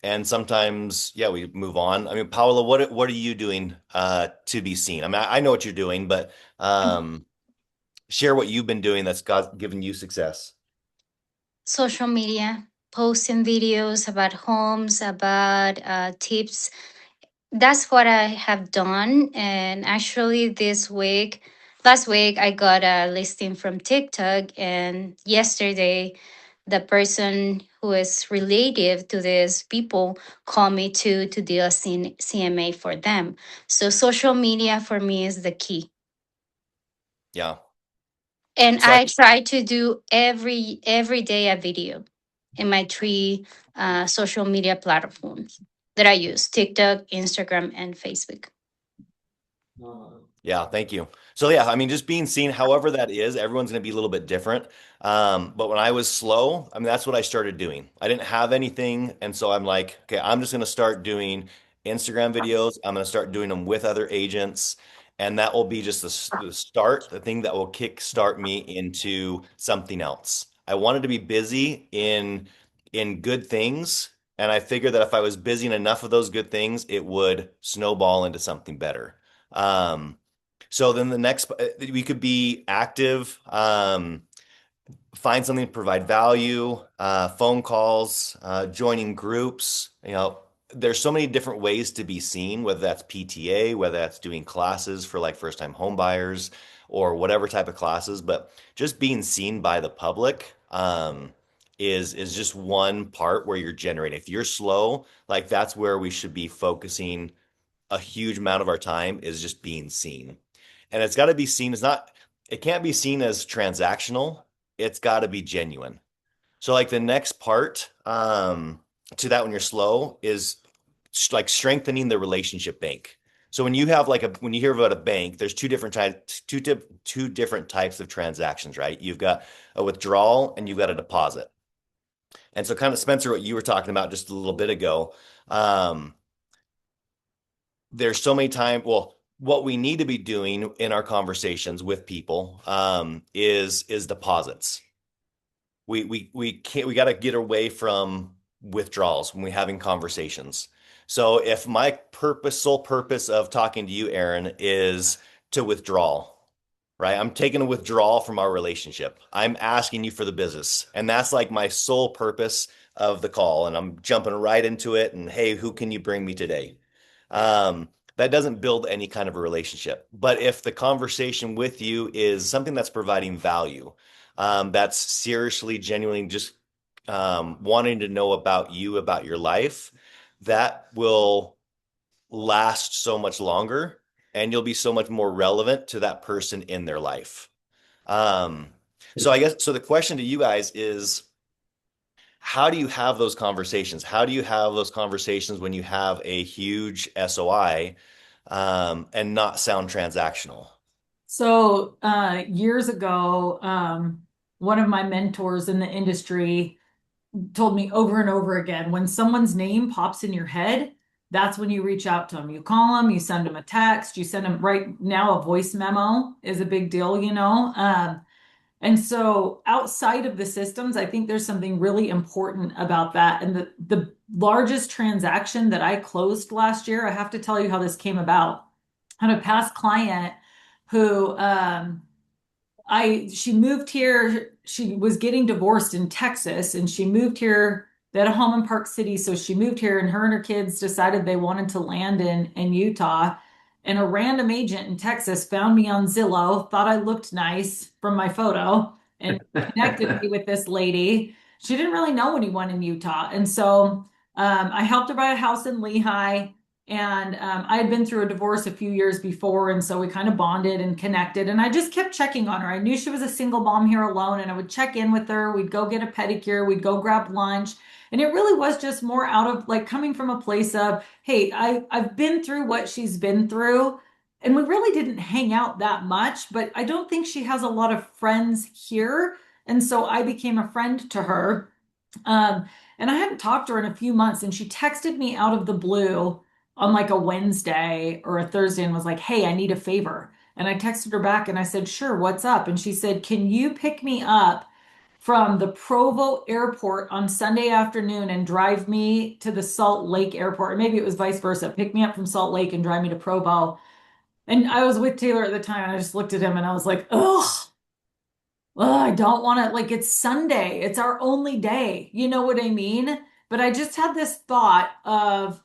And sometimes, yeah, we move on. I mean, Paola, what are you doing to be seen? I mean, I know what you're doing, but share what you've been doing that's given you success. Social media, posting videos about homes, about tips. That's what I have done. And actually, last week, I got a listing from TikTok. And yesterday, the person who is relative to these people called me to do a CMA for them. So, social media for me is the key. Yeah. And So I, I try to do every day a video in my three social media platforms that I use: TikTok, Instagram, and Facebook. yeah, thank you. So yeah, I mean, just being seen, however that is, everyone's going to be a little bit different. But when I was slow, I mean, that's what I started doing. I didn't have anything, and so I'm like, okay, I'm just going to start doing Instagram videos. I'm going to start doing them with other agents, and that will be just the start, the thing that will kick start me into something else. I wanted to be busy in good things, and I figured that if I was busy in enough of those good things, it would snowball into something better. Um, so then the next, we could be active, find something to provide value, phone calls, joining groups. There's so many different ways to be seen, whether that's PTA, whether that's doing classes for like first time home buyers or whatever type of classes. But just being seen by the public, is just one part where you're generating. If you're slow, like, that's where we should be focusing a huge amount of our time, is just being seen. And it's got to be seen as not, it can't be seen as transactional. It's got to be genuine. So like the next part to that when you're slow is like strengthening the relationship bank. So when you have when you hear about a bank, there's two different types, two different types of transactions, right? You've got a withdrawal and you've got a deposit. And so kind of, Spencer, what you were talking about just a little bit ago, there's so many times, well, what we need to be doing in our conversations with people is deposits. We can't, we got to get away from withdrawals when we're having conversations. So if my sole purpose of talking to you, Aaron, is to withdraw, right? I'm taking a withdrawal from our relationship. I'm asking you for the business. And that's like my sole purpose of the call. And I'm jumping right into it. And hey, who can you bring me today? That doesn't build any kind of a relationship. But if the conversation with you is something that's providing value, that's seriously, genuinely just wanting to know about you, about your life, that will last so much longer, and you'll be so much more relevant to that person in their life. So I guess, so the question to you guys is, how do you have those conversations? How do you have those conversations when you have a huge SOI and not sound transactional? So years ago, one of my mentors in the industry told me over and over again, when someone's name pops in your head, that's when you reach out to them. You call them, you send them a text, you send them right now a voice memo is a big deal, you know. And so outside of the systems, I think there's something really important about that. And the largest transaction that I closed last year, I have to tell you how this came about. I had a past client who she moved here. She was getting divorced in Texas and she moved here. They had a home in Park City, so she moved here and her and her kids decided they wanted to land in Utah. And a random agent in Texas found me on Zillow, thought I looked nice from my photo, and connected me with this lady. She didn't really know anyone in Utah. And so I helped her buy a house in Lehigh. And I had been through a divorce a few years before, and so we kind of bonded and connected. And I just kept checking on her. I knew she was a single mom here alone, and I would check in with her. We'd go get a pedicure, we'd go grab lunch. And it really was just more out of like coming from a place of, hey, I've been through what she's been through. And we really didn't hang out that much, but I don't think she has a lot of friends here. And so I became a friend to her. And I hadn't talked to her in a few months, and she texted me out of the blue on like a Wednesday or a Thursday and was like, hey, I need a favor. And I texted her back and I said, sure, what's up? And she said, can you pick me up from the Provo airport on Sunday afternoon and drive me to the Salt Lake airport? Or maybe it was vice versa. Pick me up from Salt Lake and drive me to Provo. And I was with Taylor at the time and I just looked at him and I was like, ugh. Well, I don't want to, like, it's Sunday. It's our only day. You know what I mean? But I just had this thought of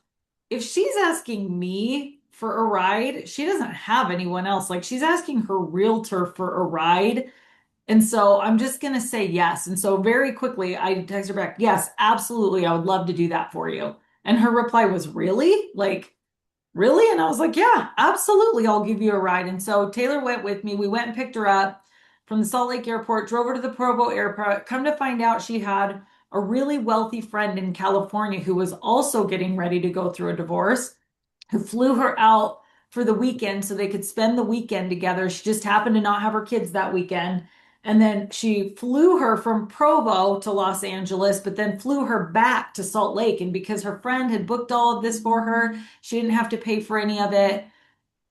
if she's asking me for a ride, she doesn't have anyone else. Like, she's asking her realtor for a ride. And so I'm just going to say yes. And so very quickly, I text her back, yes, absolutely. I would love to do that for you. And her reply was, really? Like, really? And I was like, yeah, absolutely. I'll give you a ride. And so Taylor went with me. We went and picked her up from the Salt Lake airport, drove her to the Provo airport. Come to find out, she had a really wealthy friend in California who was also getting ready to go through a divorce, who flew her out for the weekend so they could spend the weekend together. She just happened to not have her kids that weekend. And then she flew her from Provo to Los Angeles, but then flew her back to Salt Lake. And because her friend had booked all of this for her, she didn't have to pay for any of it.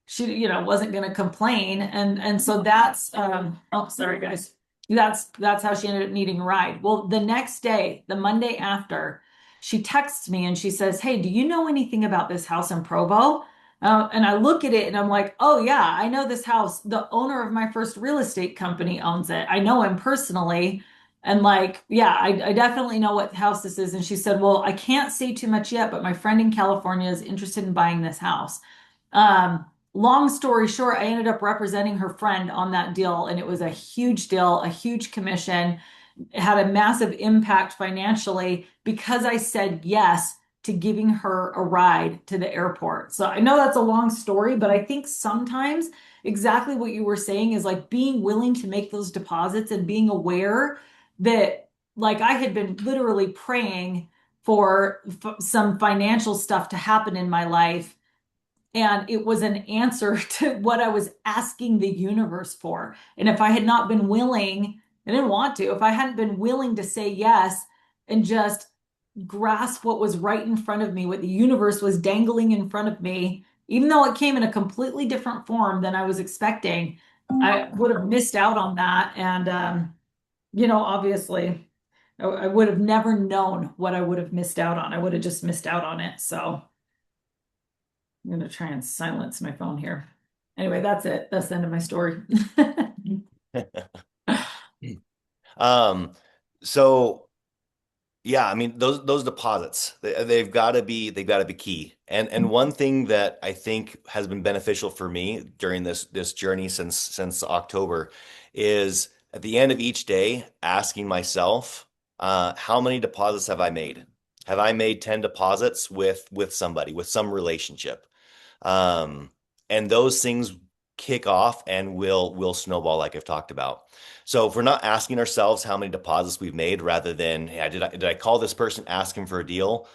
She, wasn't going to complain. And so that's oh, sorry guys. That's how she ended up needing a ride. Well, the next day, the Monday after, she texts me and she says, hey, do you know anything about this house in Provo? And I look at it and I'm like, oh yeah, I know this house. The owner of my first real estate company owns it. I know him personally. And like, yeah, I definitely know what house this is. And she said, well, I can't say too much yet, but my friend in California is interested in buying this house. Long story short, I ended up representing her friend on that deal, and it was a huge deal, a huge commission. It had a massive impact financially because I said yes to giving her a ride to the airport. So I know that's a long story, but I think sometimes exactly what you were saying is like being willing to make those deposits and being aware that, like, I had been literally praying for some financial stuff to happen in my life. And it was an answer to what I was asking the universe for. And if I had not been willing, I didn't want to, if I hadn't been willing to say yes and just grasp what was right in front of me, what the universe was dangling in front of me, even though it came in a completely different form than I was expecting, I would have missed out on that. And, obviously, I would have never known what I would have missed out on. I would have just missed out on it. So I'm going to try and silence my phone here. Anyway, that's it. That's the end of my story. Um, so yeah, I mean those deposits, they've got to be key. And one thing that I think has been beneficial for me during this journey since October is at the end of each day asking myself, how many deposits have I made? Have I made 10 deposits with somebody, with some relationship? And those things kick off and will snowball like I've talked about. So if we're not asking ourselves how many deposits we've made rather than, hey, did I call this person, ask him for a deal?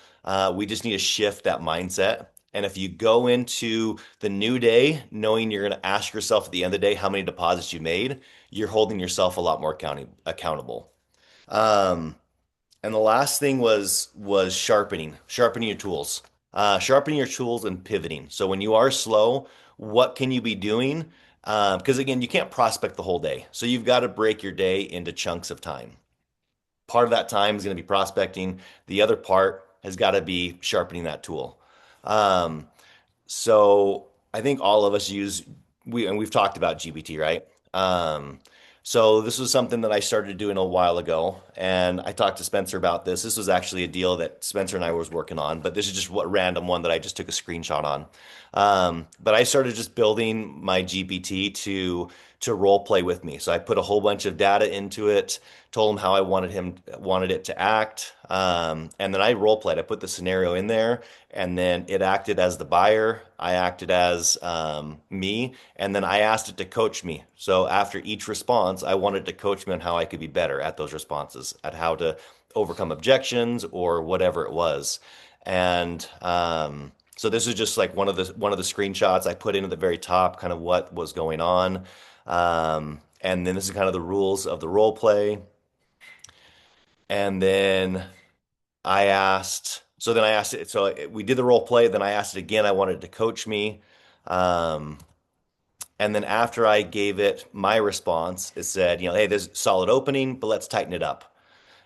We just need to shift that mindset. And if you go into the new day knowing you're going to ask yourself at the end of the day how many deposits you made, you're holding yourself a lot more accountable. And the last thing was sharpening your tools. Sharpening your tools and pivoting. So when you are slow, what can you be doing? Because again, you can't prospect the whole day. So you've got to break your day into chunks of time. Part of that time is going to be prospecting. The other part has got to be sharpening that tool. Um, so I think all of us use we've talked about GPT, right? Um, so this was something that I started doing a while ago, and I talked to Spencer about this. This was actually a deal that Spencer and I was working on, but this is just what random one that I just took a screenshot on. But I started just building my GPT to role play with me. So I put a whole bunch of data into it, told him how I wanted it to act, and then I role played. I put the scenario in there, and then it acted as the buyer. I acted as me, and then I asked it to coach me. So after each response, I wanted to coach me on how I could be better at those responses, at how to overcome objections or whatever it was. And so this is just like one of the screenshots I put in at the very top, kind of what was going on. And then this is kind of the rules of the role play. And then then I asked it, so we did the role play, then I asked it again, I wanted it to coach me. Um, and then after I gave it my response, it said, hey, there's a solid opening, but let's tighten it up.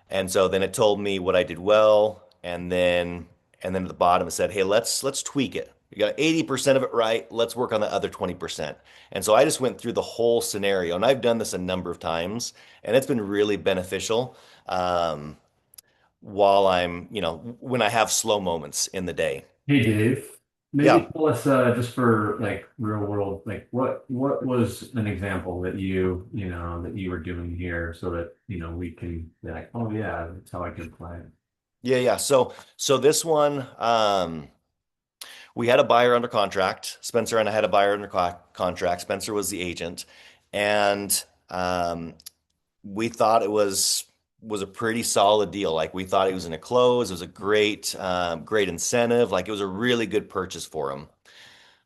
And so then it told me what I did well, and then at the bottom it said, hey, let's tweak it. You got 80% of it right. Let's work on the other 20%. And so I just went through the whole scenario, and I've done this a number of times, and it's been really beneficial. While when I have slow moments in the day. Hey Dave, maybe Yeah. tell us just for like real world, like what was an example that that you were doing here so that we can be like, oh yeah, that's how I can apply it. Yeah, yeah. So this one, we had a buyer under contract. Spencer and I had a buyer under contract. Spencer was the agent, and we thought it was a pretty solid deal. Like we thought it was going to close. It was a great incentive. Like it was a really good purchase for him.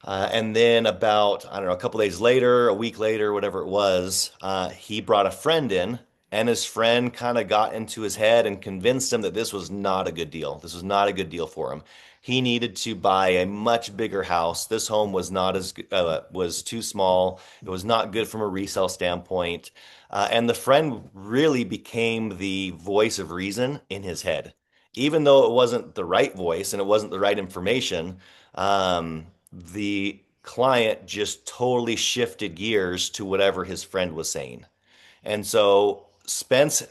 And then about, I don't know, a couple days later, a week later, whatever it was, he brought a friend in, and his friend kind of got into his head and convinced him that this was not a good deal. This was not a good deal for him. He needed to buy a much bigger house. This home was not was too small. It was not good from a resale standpoint. And the friend really became the voice of reason in his head. Even though it wasn't the right voice and it wasn't the right information, the client just totally shifted gears to whatever his friend was saying. And so Spencer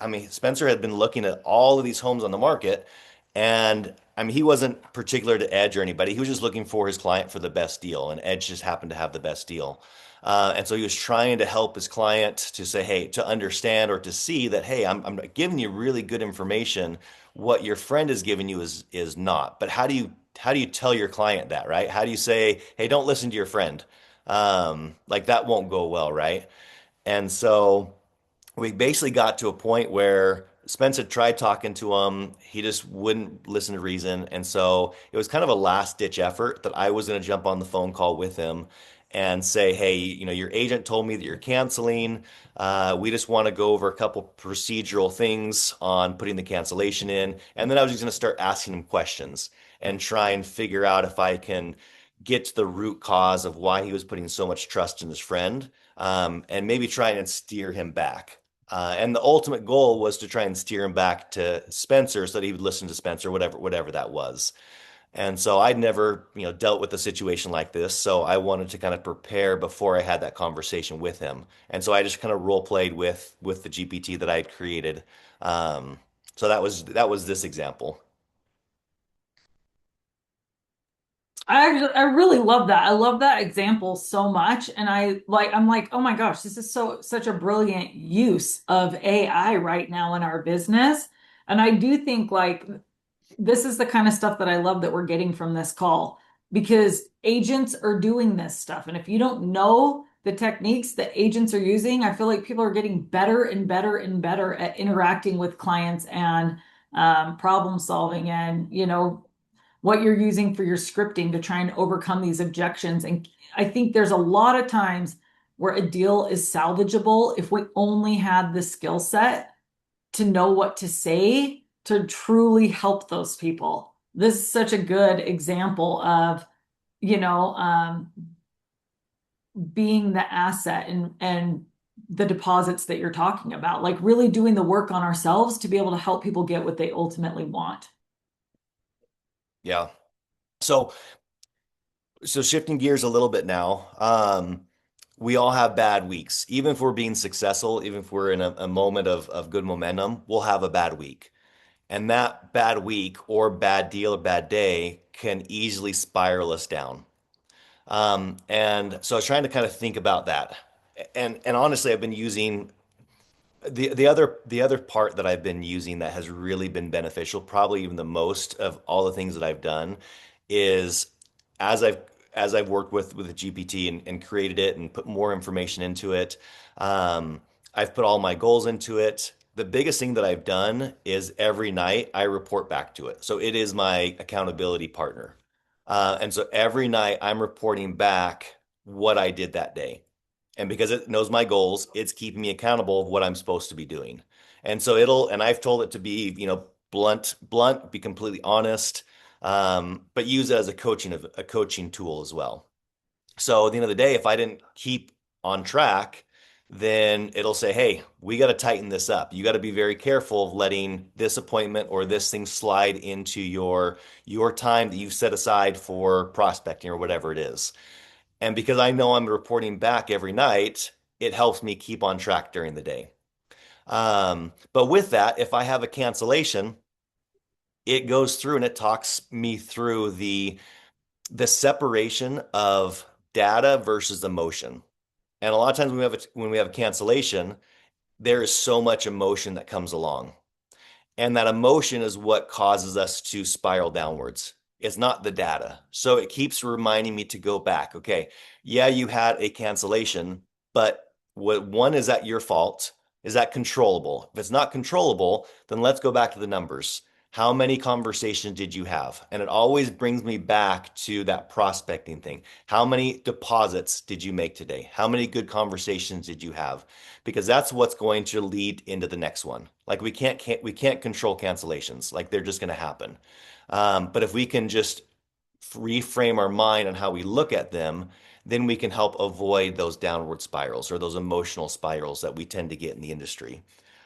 had been looking at all of these homes on the market, and I mean, he wasn't particular to Edge or anybody. He was just looking for his client for the best deal, and Edge just happened to have the best deal. And so he was trying to help his client to say, hey, to understand or to see that, hey, I'm giving you really good information. What your friend is giving you is not. But how do you tell your client that, right? How do you say, hey, don't listen to your friend? Like that won't go well, right? And so we basically got to a point where Spencer tried talking to him. He just wouldn't listen to reason. And so it was kind of a last ditch effort that I was going to jump on the phone call with him and say, hey, your agent told me that you're canceling. We just want to go over a couple procedural things on putting the cancellation in. And then I was just going to start asking him questions and try and figure out if I can get to the root cause of why he was putting so much trust in his friend, and maybe try and steer him back. And the ultimate goal was to try and steer him back to Spencer so that he would listen to Spencer, whatever that was. And so I'd never, dealt with a situation like this, so I wanted to kind of prepare before I had that conversation with him. And so I just kind of role played with the GPT that I had created. So that was this example. I really love that. I love that example so much. And I'm like, oh my gosh, this is such a brilliant use of AI right now in our business. And I do think like this is the kind of stuff that I love that we're getting from this call because agents are doing this stuff. And if you don't know the techniques that agents are using, I feel like people are getting better and better and better at interacting with clients and problem solving and, what you're using for your scripting to try and overcome these objections. And I think there's a lot of times where a deal is salvageable if we only had the skill set to know what to say to truly help those people. this is such a good example of, you know, being the asset and the deposits that you're talking about, like really doing the work on ourselves to be able to help people get what they ultimately want. Yeah. So shifting gears a little bit now, we all have bad weeks. Even if we're being successful, even if we're in a moment of good momentum, we'll have a bad week. And that bad week or bad deal or bad day can easily spiral us down. And so I was trying to kind of think about that. And honestly, I've been using the other part that I've been using that has really been beneficial, probably even the most of all the things that I've done, is as I've as I've worked with the GPT and created it and put more information into it, I've put all my goals into it. The biggest thing that I've done is every night I report back to it. So it is my accountability partner. And so every night I'm reporting back what I did that day. And because it knows my goals, it's keeping me accountable of what I'm supposed to be doing. And so and I've told it to be, blunt, be completely honest, but use it as a coaching tool as well. So at the end of the day, if I didn't keep on track, then it'll say, hey, we got to tighten this up. You got to be very careful of letting this appointment or this thing slide into your time that you've set aside for prospecting or whatever it is. And because I know I'm reporting back every night, it helps me keep on track during the day. But with that, if I have a cancellation, it goes through and it talks me through the separation of data versus emotion. And a lot of times when we have a cancellation, there is so much emotion that comes along. And that emotion is what causes us to spiral downwards. It's not the data. So it keeps reminding me to go back. Okay, yeah, you had a cancellation, but one, is that your fault? Is that controllable? If it's not controllable, then let's go back to the numbers. How many conversations did you have? And it always brings me back to that prospecting thing. How many deposits did you make today? How many good conversations did you have? Because that's what's going to lead into the next one. Like we can't control cancellations. Like they're just going to happen. But if we can just reframe our mind on how we look at them, then we can help avoid those downward spirals or those emotional spirals that we tend to get in the industry.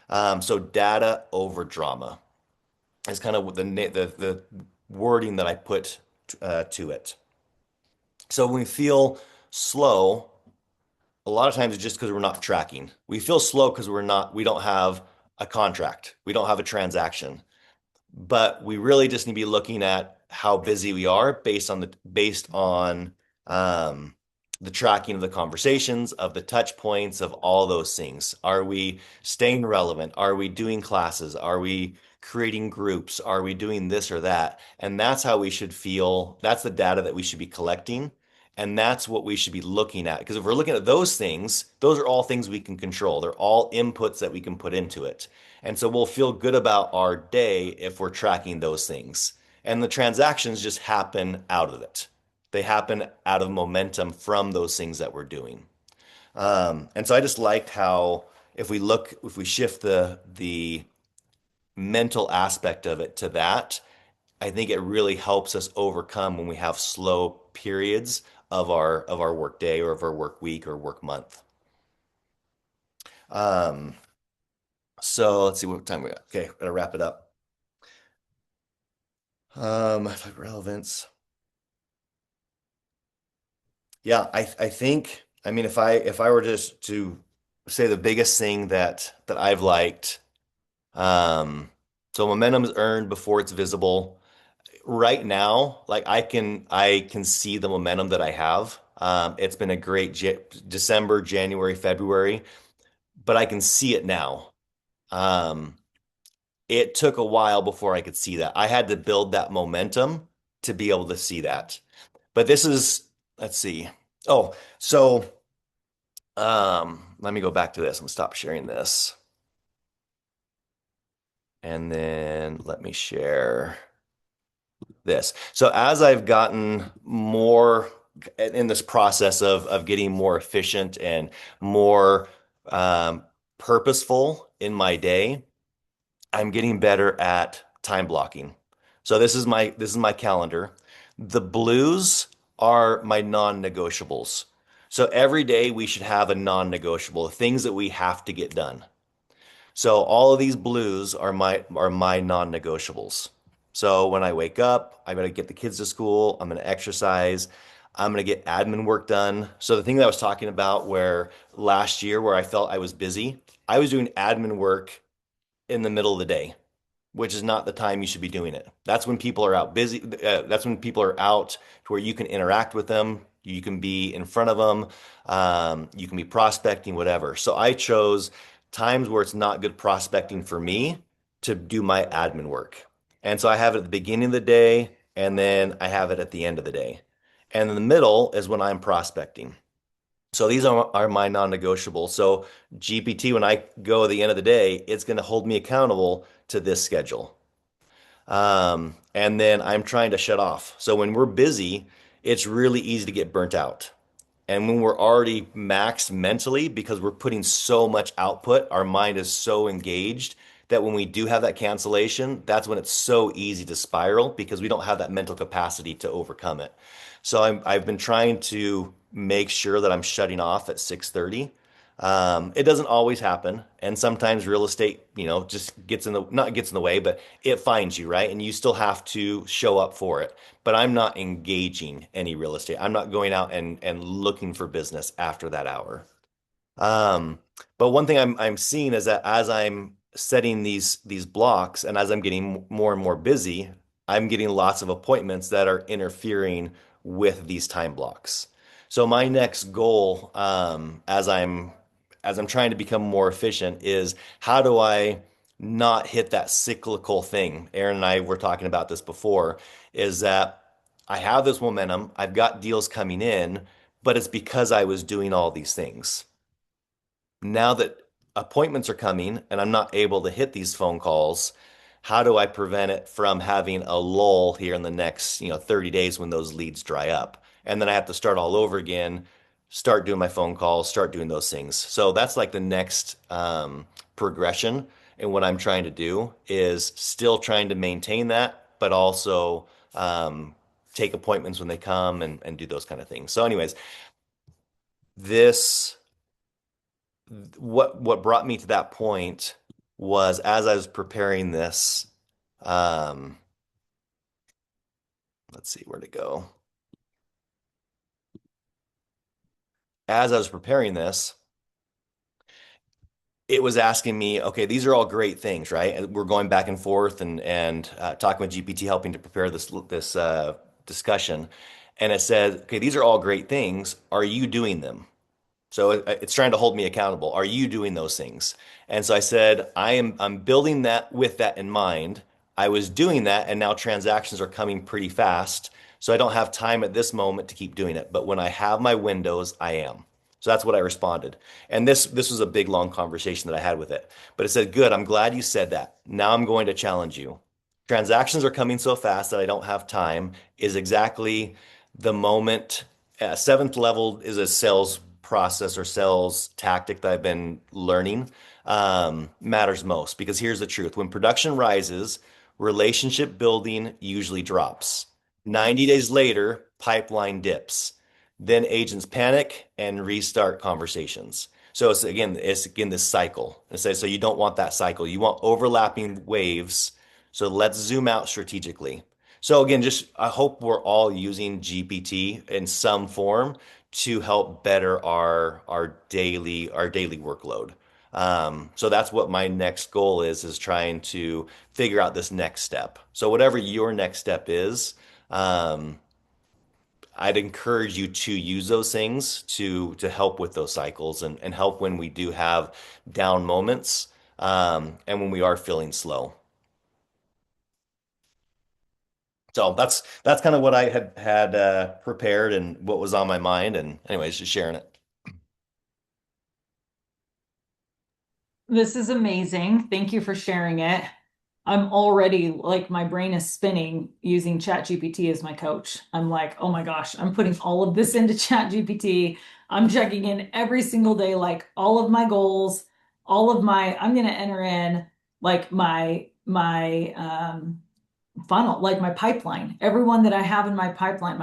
So data over drama is kind of the wording that I put to it. So when we feel slow, a lot of times it's just because we're not tracking. We feel slow because we don't have a contract. We don't have a transaction. But we really just need to be looking at how busy we are based on the tracking of the conversations, of the touch points, of all those things. Are we staying relevant? Are we doing classes? Are we creating groups? Are we doing this or that? And that's how we should feel. That's the data that we should be collecting. And that's what we should be looking at. Because if we're looking at those things, those are all things we can control. They're all inputs that we can put into it. And so we'll feel good about our day if we're tracking those things. And the transactions just happen out of it. They happen out of momentum from those things that we're doing. And so I just liked how if we shift the mental aspect of it to that, I think it really helps us overcome when we have slow periods of our work day or of our work week or work month. So let's see what time we got. Okay, gotta wrap it up. Relevance. Yeah, I think, I mean, if I were just to say the biggest thing that I've liked, so momentum is earned before it's visible. Right now, like I can see the momentum that I have. It's been a great December, January, February, but I can see it now. Um, it took a while before I could see that. I had to build that momentum to be able to see that. But let's see. Oh, so let me go back to this. I'm gonna stop sharing this. And then let me share this. So as I've gotten more in this process of getting more efficient and more purposeful in my day, I'm getting better at time blocking. So this is my calendar. The blues are my non-negotiables. So every day we should have a non-negotiable, things that we have to get done. So all of these blues are my non-negotiables. So when I wake up, I'm gonna get the kids to school, I'm gonna exercise, I'm gonna get admin work done. So the thing that I was talking about where last year where I felt I was busy, I was doing admin work in the middle of the day, which is not the time you should be doing it. That's when people are out busy. That's when people are out to where you can interact with them. You can be in front of them. You can be prospecting, whatever. So I chose times where it's not good prospecting for me to do my admin work. And so I have it at the beginning of the day, and then I have it at the end of the day. And in the middle is when I'm prospecting. So these are my non-negotiables. So GPT, when I go at the end of the day, it's going to hold me accountable to this schedule. And then I'm trying to shut off. So when we're busy, it's really easy to get burnt out. And when we're already maxed mentally, because we're putting so much output, our mind is so engaged that when we do have that cancellation, that's when it's so easy to spiral because we don't have that mental capacity to overcome it. So I've been trying to make sure that I'm shutting off at 6:30. It doesn't always happen, and sometimes real estate, just gets in the not gets in the way, but it finds you, right? And you still have to show up for it. But I'm not engaging any real estate. I'm not going out and looking for business after that hour. Um, but one thing I'm seeing is that as I'm setting these blocks and as I'm getting more and more busy, I'm getting lots of appointments that are interfering with these time blocks. So my next goal, as I'm trying to become more efficient, is how do I not hit that cyclical thing? Aaron and I were talking about this before, is that I have this momentum, I've got deals coming in, but it's because I was doing all these things. Now that appointments are coming and I'm not able to hit these phone calls, how do I prevent it from having a lull here in the next, 30 days when those leads dry up? And then I have to start all over again, start doing my phone calls, start doing those things. So that's like the next progression. And what I'm trying to do is still trying to maintain that, but also take appointments when they come and do those kind of things. So, anyways, this what brought me to that point was as I was preparing this, um, let's see where to go. As I was preparing this, it was asking me, okay, these are all great things, right? And we're going back and forth and talking with GPT, helping to prepare this discussion. And it said, okay, these are all great things. Are you doing them? So it's trying to hold me accountable. Are you doing those things? And so I said, I'm building that with that in mind. I was doing that, and now transactions are coming pretty fast. So I don't have time at this moment to keep doing it. But when I have my windows, I am. So that's what I responded. And this was a big long conversation that I had with it. But it said, good, I'm glad you said that. Now I'm going to challenge you. Transactions are coming so fast that I don't have time is exactly the moment. Seventh level is a sales process or sales tactic that I've been learning matters most because here's the truth. When production rises, relationship building usually drops. 90 days later, pipeline dips. Then agents panic and restart conversations. So it's again this cycle. So you don't want that cycle. You want overlapping waves. So let's zoom out strategically. So again, just I hope we're all using GPT in some form to help better our daily workload. So that's what my next goal is trying to figure out this next step. So whatever your next step is, I'd encourage you to use those things to help with those cycles and help when we do have down moments, and when we are feeling slow. So that's kind of what I had prepared and what was on my mind. And anyways, just sharing it. This is amazing. Thank you for sharing it. I'm already like my brain is spinning using ChatGPT as my coach. I'm like, oh my gosh, I'm putting all of this into ChatGPT. I'm checking in every single day, like all of my goals, I'm gonna enter in like my funnel, like my pipeline, everyone that I have in my pipeline,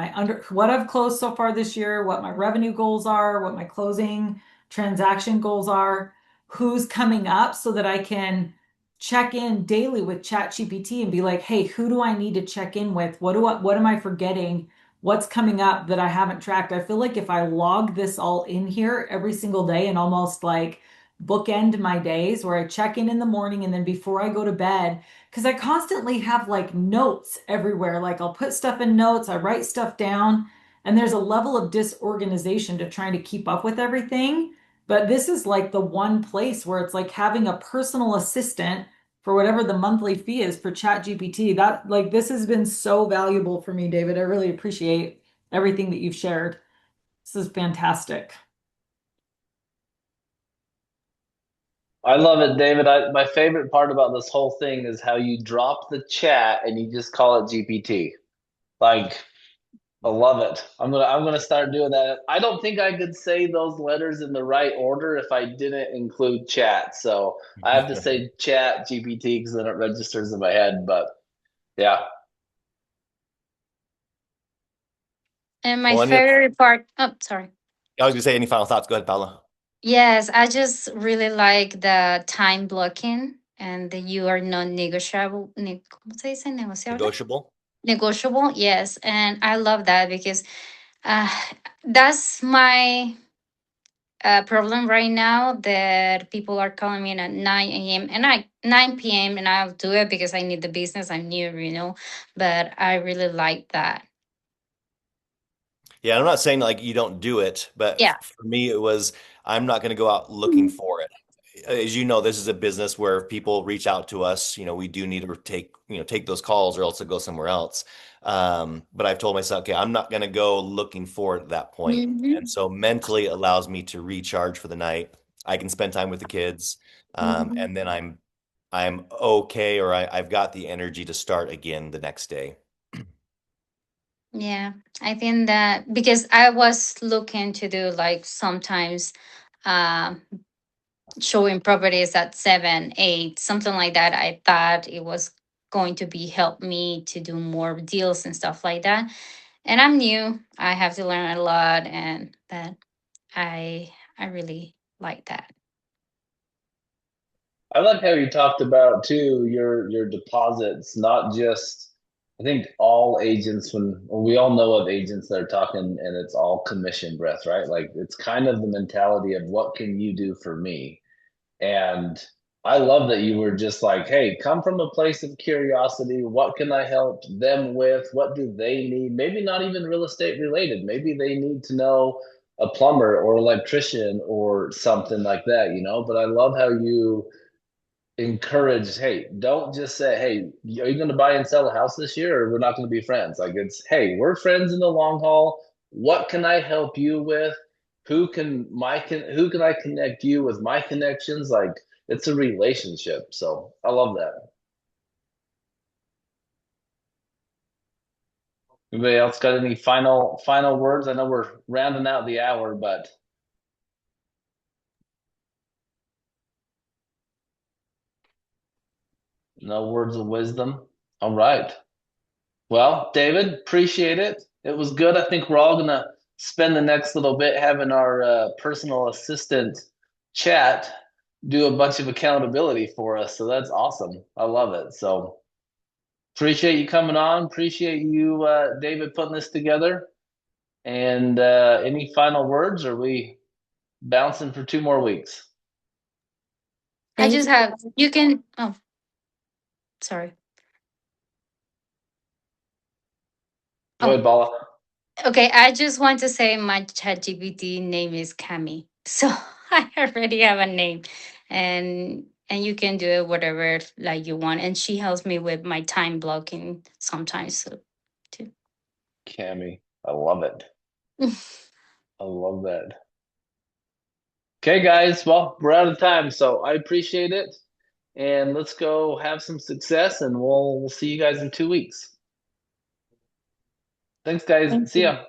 what I've closed so far this year, what my revenue goals are, what my closing transaction goals are, who's coming up so that I can check in daily with ChatGPT and be like, hey, who do I need to check in with? What am I forgetting? What's coming up that I haven't tracked? I feel like if I log this all in here every single day and almost like bookend my days where I check in the morning and then before I go to bed, because I constantly have like notes everywhere. Like I'll put stuff in notes, I write stuff down, and there's a level of disorganization to trying to keep up with everything. But this is like the one place where it's like having a personal assistant for whatever the monthly fee is for ChatGPT. That like this has been so valuable for me, David. I really appreciate everything that you've shared. This is fantastic. I love it, David. My favorite part about this whole thing is how you drop the chat and you just call it GPT. Like, I love it. I'm gonna start doing that. I don't think I could say those letters in the right order if I didn't include chat. So I have to say chat GPT because then it registers in my head. But yeah. And my Well, favorite part, oh, sorry. I was gonna say, any final thoughts? Go ahead, Paula. Yes, I just really like the time blocking and that you are non-negotiable. ¿Cómo se dice? Negociable? Negotiable. Negotiable, yes. And I love that because uh, that's my problem right now that people are calling me at 9 a.m. and 9 p.m. and I'll do it because I need the business. I'm new, but I really like that. Yeah, I'm not saying like you don't do it, but Yeah. for me, it was I'm not going to go out looking for it. As you know, this is a business where if people reach out to us, we do need to take those calls or else to go somewhere else. But I've told myself, okay, I'm not going to go looking for it at that point. Mm-hmm. And so mentally it allows me to recharge for the night. I can spend time with the kids, Mm-hmm. and then I'm okay, or I've got the energy to start again the next day. Yeah, I think that because I was looking to do like sometimes um showing properties at 7, 8, something like that. I thought it was going to be help me to do more deals and stuff like that. And I'm new. I have to learn a lot and that I really like that. I like how you talked about too your deposits, not just I think all agents when we all know of agents that are talking and it's all commission breath, right? Like it's kind of the mentality of what can you do for me? And I love that you were just like, hey, come from a place of curiosity. What can I help them with? What do they need? Maybe not even real estate related. Maybe they need to know a plumber or electrician or something like that. But I love how you encourage, hey, don't just say, hey, are you going to buy and sell a house this year or we're not going to be friends? Like it's, hey, we're friends in the long haul. What can I help you with? Who can I connect you with my connections? Like it's a relationship. So I love that. Anybody else got any final words? I know we're rounding out the hour, but no words of wisdom. All right. Well, David, appreciate it. It was good. I think we're all gonna spend the next little bit having our personal assistant chat do a bunch of accountability for us. So that's awesome. I love it. So appreciate you coming on. Appreciate you, David, putting this together. And any final words? Or are we bouncing for 2 more weeks? I Thank just you. have you can oh sorry. Go ahead, Oh, Bala. okay. I just want to say my ChatGPT name is Cami. So I already have a name and you can do it whatever like you want. And she helps me with my time blocking sometimes so, too. Cammy, I love it. I love that. Okay, guys. Well, we're out of time, so I appreciate it. And let's go have some success, and we'll see you guys in 2 weeks. Thanks, guys. Thank See you. ya.